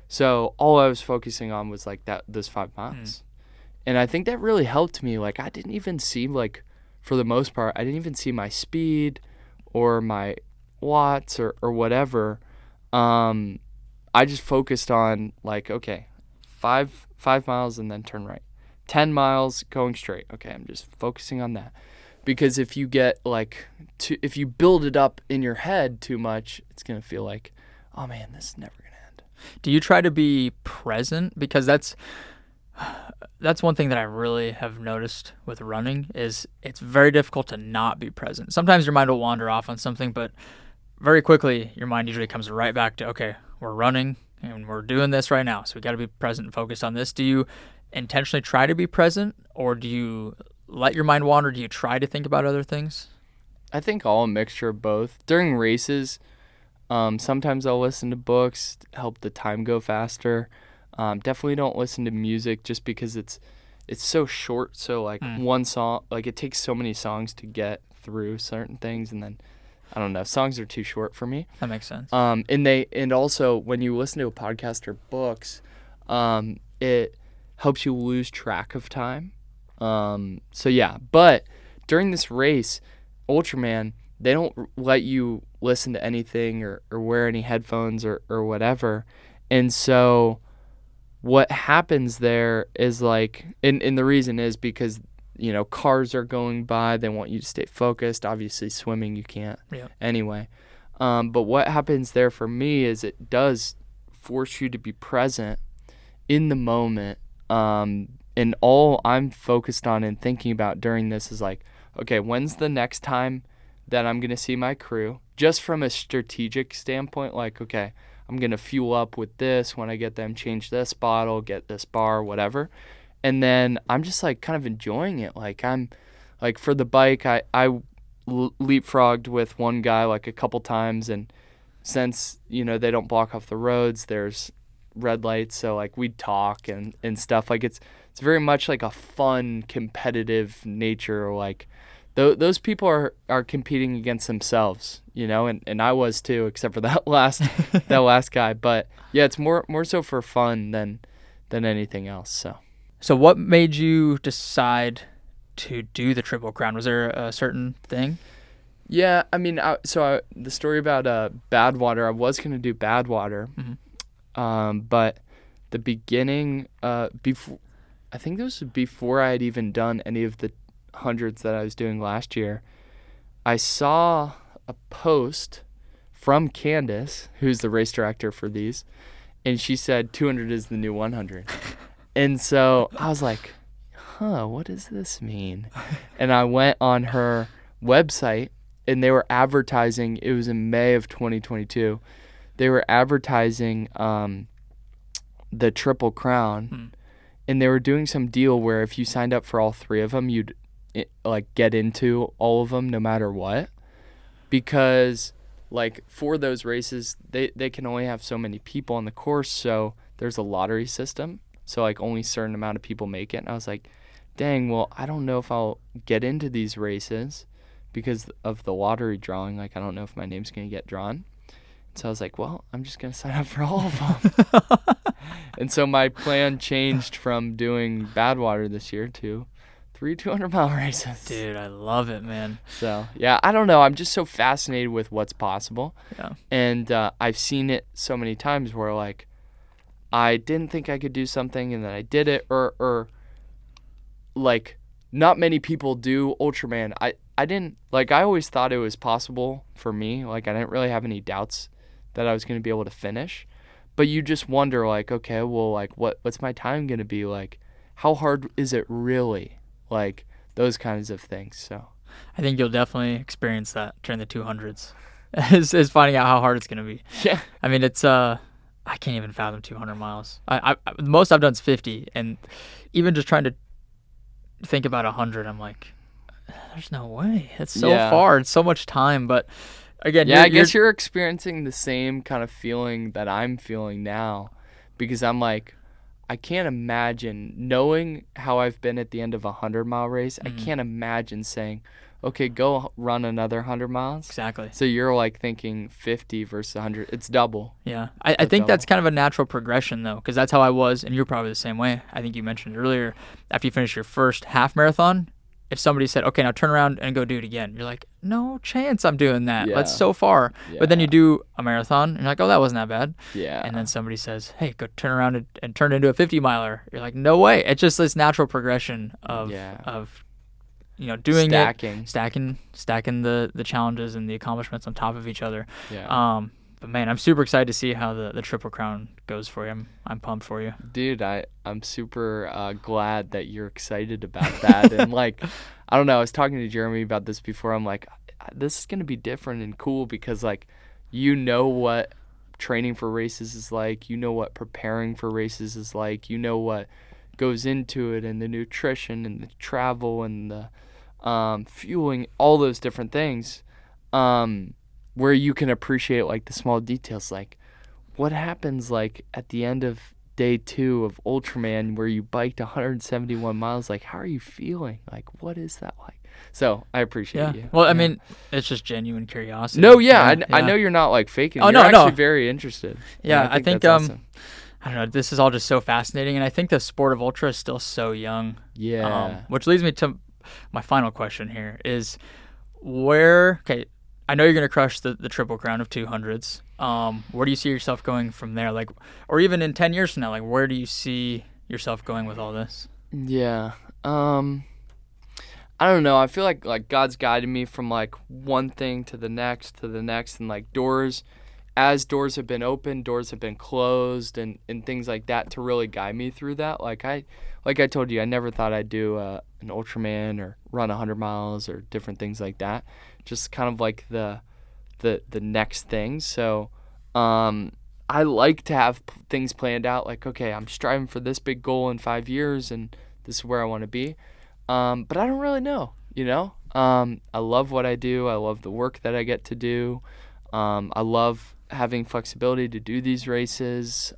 So all I was focusing on was like those 5 miles. And I think that really helped me. Like, I didn't even see, like, for the most part, I didn't even see my speed or my watts or whatever. I just focused on, like, okay, 5 miles and then turn right. 10 miles going straight. Okay, I'm just focusing on that. Because if you get, like, if you build it up in your head too much, it's going to feel like, oh, man, this is never going to end. Do you try to be present? Because that's one thing that I really have noticed with running is it's very difficult to not be present. Sometimes your mind will wander off on something, but very quickly your mind usually comes right back to, okay, we're running and we're doing this right now, so we got to be present and focused on this. Do you intentionally try to be present, or do you let your mind wander? Do you try to think about other things? I think all a mixture of both. During races, sometimes I'll listen to books to help the time go faster. Definitely don't listen to music just because it's so short. So, like, one song, like, it takes so many songs to get through certain things, and then I don't know, songs are too short for me. That makes sense. And also when you listen to a podcast or books, it helps you lose track of time. So yeah, but during this race, Ultraman, they don't let you listen to anything or wear any headphones or whatever. And so what happens there is, like, and the reason is because, you know, cars are going by. They want you to stay focused. Obviously, swimming, you can't anyway. But what happens there for me is it does force you to be present in the moment. And all I'm focused on and thinking about during this is, like, okay, when's the next time that I'm going to see my crew? Just from a strategic standpoint, like, okay, I'm going to fuel up with this when I get them, change this bottle, get this bar, whatever. And then I'm just, like, kind of enjoying it. Like, I'm, like, for the bike, I leapfrogged with one guy, like, a couple times. And since, you know, they don't block off the roads, there's red lights. So, like, we'd talk and stuff. Like, it's very much like a fun, competitive nature. Like, those people are competing against themselves, you know, and I was too, except for that last guy. But yeah, it's more so for fun than anything else. So what made you decide to do the Triple Crown? Was there a certain thing? Yeah, I mean, the story about Badwater, I was going to do Badwater, but the beginning, before, I think this was before I had even done any of the hundreds that I was doing last year, I saw a post from Candace, who's the race director for these, and she said 200 is the new 100. And so I was like, what does this mean? And I went on her website, and they were advertising, it was in May of 2022, they were advertising the Triple Crown, and they were doing some deal where if you signed up for all three of them, you'd, like, get into all of them no matter what. Because, like, for those races, they can only have so many people on the course, so there's a lottery system. So, like, only a certain amount of people make it. And I was like, dang, well, I don't know if I'll get into these races because of the lottery drawing. Like, I don't know if my name's going to get drawn. So I was like, well, I'm just going to sign up for all of them. And so my plan changed from doing Badwater this year to 3 200-mile races. Dude, I love it, man. So, yeah, I don't know. I'm just so fascinated with what's possible. Yeah. And I've seen it so many times where, like, I didn't think I could do something and then I did it. Or like, not many people do Ultraman. I didn't, like, I always thought it was possible for me. Like, I didn't really have any doubts that I was going to be able to finish. But you just wonder, like, okay, well, like, what's my time going to be? Like, how hard is it really? Like, those kinds of things. So I think you'll definitely experience that during the 200s is finding out how hard it's going to be. Yeah. I mean, it's I can't even fathom 200 miles. I the most I've done is 50, and even just trying to think about 100, I'm like, there's no way. It's so far. It's so much time. But again, I guess you're experiencing the same kind of feeling that I'm feeling now, because I'm like, I can't imagine, knowing how I've been at the end of a 100-mile race, I can't imagine saying, okay, go run another 100 miles. Exactly. So you're like thinking 50 versus 100. It's double. Yeah. I think that's kind of a natural progression, though, because that's how I was, and you're probably the same way. I think you mentioned earlier, after you finish your first half marathon, if somebody said, okay, now turn around and go do it again, you're like, no chance I'm doing that. Yeah. That's so far. Yeah. But then you do a marathon, and you're like, oh, that wasn't that bad. Yeah. And then somebody says, hey, go turn around and turn into a 50-miler. You're like, no way. It's just this natural progression of doing stacking the challenges and the accomplishments on top of each other. Yeah. But man, I'm super excited to see how the Triple Crown goes for you. I'm pumped for you. Dude, I'm super glad that you're excited about that. And like, I don't know, I was talking to Jeremy about this before. I'm like, this is going to be different and cool because like, you know what training for races is like, you know what preparing for races is like, you know what goes into it, and the nutrition and the travel and the fueling, all those different things, where you can appreciate like the small details, like what happens like at the end of day 2 of Ultraman where you biked 171 miles, like how are you feeling, like what is that like? So I appreciate you. Well, I mean, it's just genuine curiosity. No, I know you're not like faking. Oh, you're no, actually very interested. Yeah, I think that's awesome. I don't know, this is all just so fascinating, and I think the sport of ultra is still so young. Yeah. Which leads me to my final question here is okay, I know you're going to crush the Triple Crown of 200s. Where do you see yourself going from there? Like, or even in 10 years from now, like where do you see yourself going with all this? Yeah. I don't know. I feel like God's guided me from like one thing to the next, and like doors have been opened, doors have been closed, and things like that to really guide me through that. Like I told you, I never thought I'd do an Ultraman or run 100 miles or different things like that. Just kind of like the next thing. So I like to have things planned out. Like, okay, I'm striving for this big goal in 5 years, and this is where I want to be. But I don't really know, you know? I love what I do. I love the work that I get to do. I love having flexibility to do these races.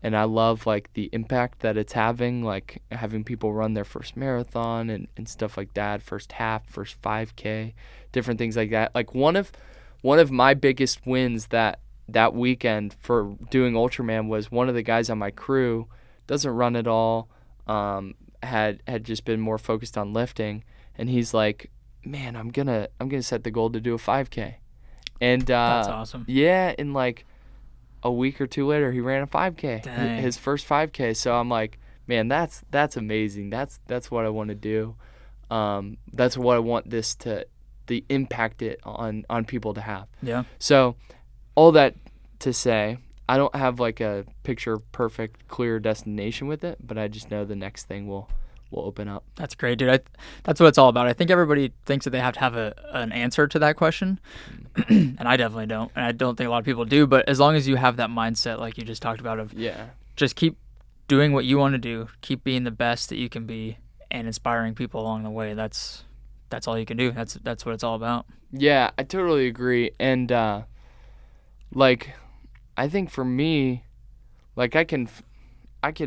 And I love like the impact that it's having, like having people run their first marathon and stuff like that, first half, first 5K, different things like that. Like one of my biggest wins that weekend for doing Ultraman was one of the guys on my crew, doesn't run at all, had just been more focused on lifting, and he's like, man, I'm gonna set the goal to do a 5K. And that's awesome. Yeah, and like a week or two later, he ran a 5K, Dang. his first 5K. So I'm like, man, that's amazing. That's what I want to do. That's what I want the impact it on people to have. Yeah. So all that to say, I don't have like a picture perfect, clear destination with it, but I just know the next thing will open up. That's great, dude. That's what it's all about. I think everybody thinks that they have to have an answer to that question, and I definitely don't, and I don't think a lot of people do. But as long as you have that mindset, like you just talked about, of just keep doing what you want to do, keep being the best that you can be, and inspiring people along the way. That's all you can do. That's what it's all about. Yeah, I totally agree. And like, I think for me, like I can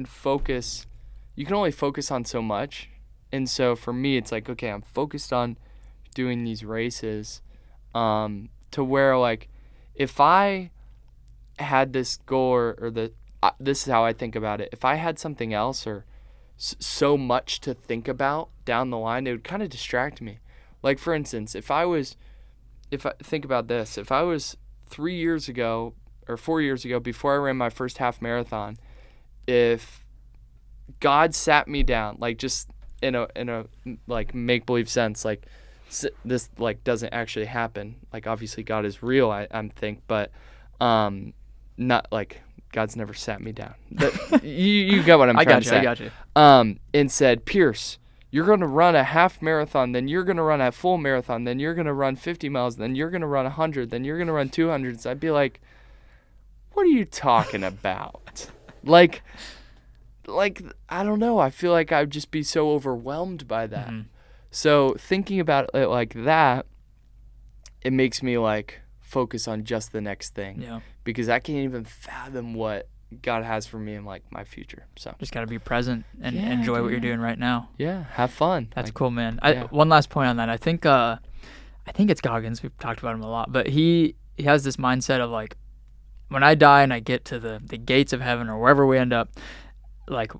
focus. You can only focus on so much. And so for me, it's like, okay, I'm focused on doing these races, to where like, if I had this goal this is how I think about it. If I had something else or so much to think about down the line, it would kind of distract me. Like for instance, if I think about this, if I was 3 years ago or 4 years ago, before I ran my first half marathon, if God sat me down, like just in a like make believe sense, like this like doesn't actually happen. Like obviously God is real, I think, but not like God's never sat me down. You got what I'm trying to say. I got you. And said, Pierce, you're going to run a half marathon, then you're going to run a full marathon, then you're going to run 50 miles, then you're going to run 100, then you're going to run 200s. I'd be like, what are you talking about? like I don't know. I feel like I'd just be so overwhelmed by that. Mm-hmm. So thinking about it like that, it makes me like focus on just the next thing. Yeah. Because I can't even fathom what God has for me in like my future. So just got to be present and Yeah, enjoy what dude. you're doing right now. Yeah, have fun. That's Like, cool, man. yeah. One last point on that. I think it's Goggins. We've talked about him a lot, but he has this mindset of like, when I die and I get to the gates of heaven or wherever we end up, like,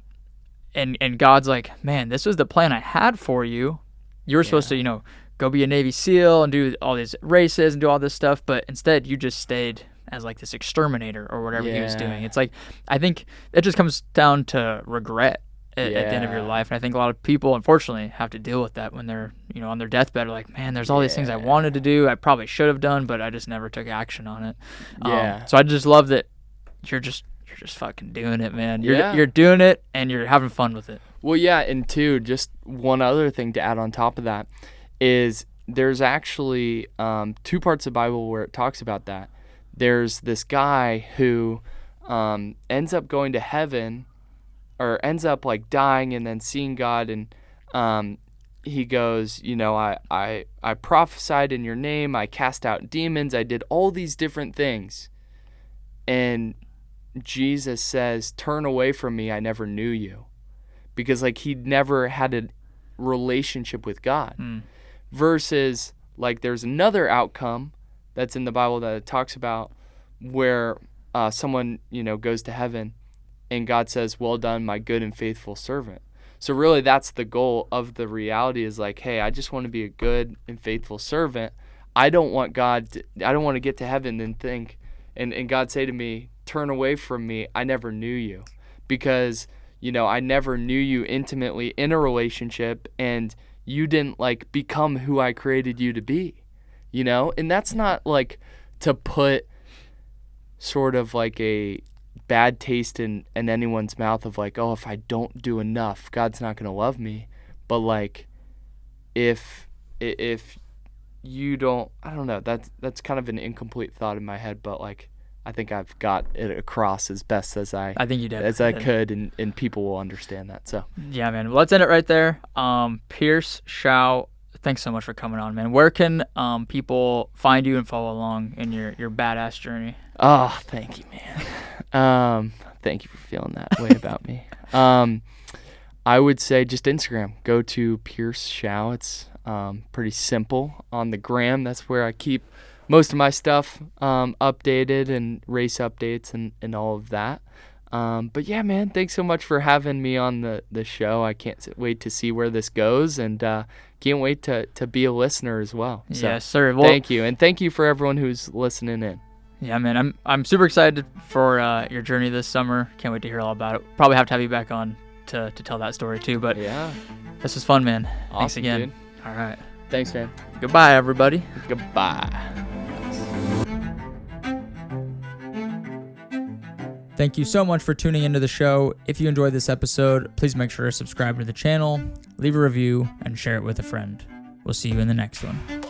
and God's like, man, this was the plan I had for you. You were supposed to, you know, go be a Navy SEAL and do all these races and do all this stuff, but instead you just stayed as like this exterminator or whatever he was doing. It's like, I think it just comes down to regret at the end of your life. And I think a lot of people, unfortunately, have to deal with that when they're, you know, on their deathbed. Like, man, there's all these things I wanted to do, I probably should have done, but I just never took action on it. So I just love that you're just fucking doing it, man. You're doing it and you're having fun with it. Well, yeah, and two, just one other thing to add on top of that is there's actually 2 parts of the Bible where it talks about that. There's this guy who ends up going to heaven, or ends up like dying and then seeing God, and he goes, you know, I prophesied in your name, I cast out demons, I did all these different things. And Jesus says, turn away from me, I never knew you. Because like he'd never had a relationship with God. Versus like there's another outcome that's in the Bible that it talks about where someone, you know, goes to heaven and God says, well done, my good and faithful servant. So really that's the goal of the reality, is like, hey, I just want to be a good and faithful servant. I don't want to get to heaven and think, and God say to me, turn away from me, I never knew you. Because, you know, I never knew you intimately in a relationship, and you didn't like become who I created you to be, you know? And that's not like to put sort of like a bad taste in anyone's mouth of like, oh, if I don't do enough, God's not going to love me. But like, if you don't, I don't know, that's kind of an incomplete thought in my head, but like, I think I've got it across as best as I think you did as I could, and people will understand that. So yeah, man. Well, let's end it right there. Pierce Showe, thanks so much for coming on, man. Where can people find you and follow along in your badass journey? Oh, thank you, man. Thank you for feeling that way about me. I would say just Instagram. Go to Pierce Showe. It's pretty simple on the gram. That's where I keep most of my stuff updated, and race updates and all of that. But yeah, man, thanks so much for having me on the show. I can't wait to see where this goes, and can't wait to be a listener as well. So, yes, sir. Well, thank you, and thank you for everyone who's listening in. Yeah, man, I'm super excited for your journey this summer. Can't wait to hear all about it. Probably have to have you back on to tell that story too. But yeah, this was fun, man. Awesome, thanks again. Dude. All right. Thanks, man. Goodbye, everybody. Goodbye. Thank you so much for tuning into the show. If you enjoyed this episode, please make sure to subscribe to the channel, leave a review, and share it with a friend. We'll see you in the next one.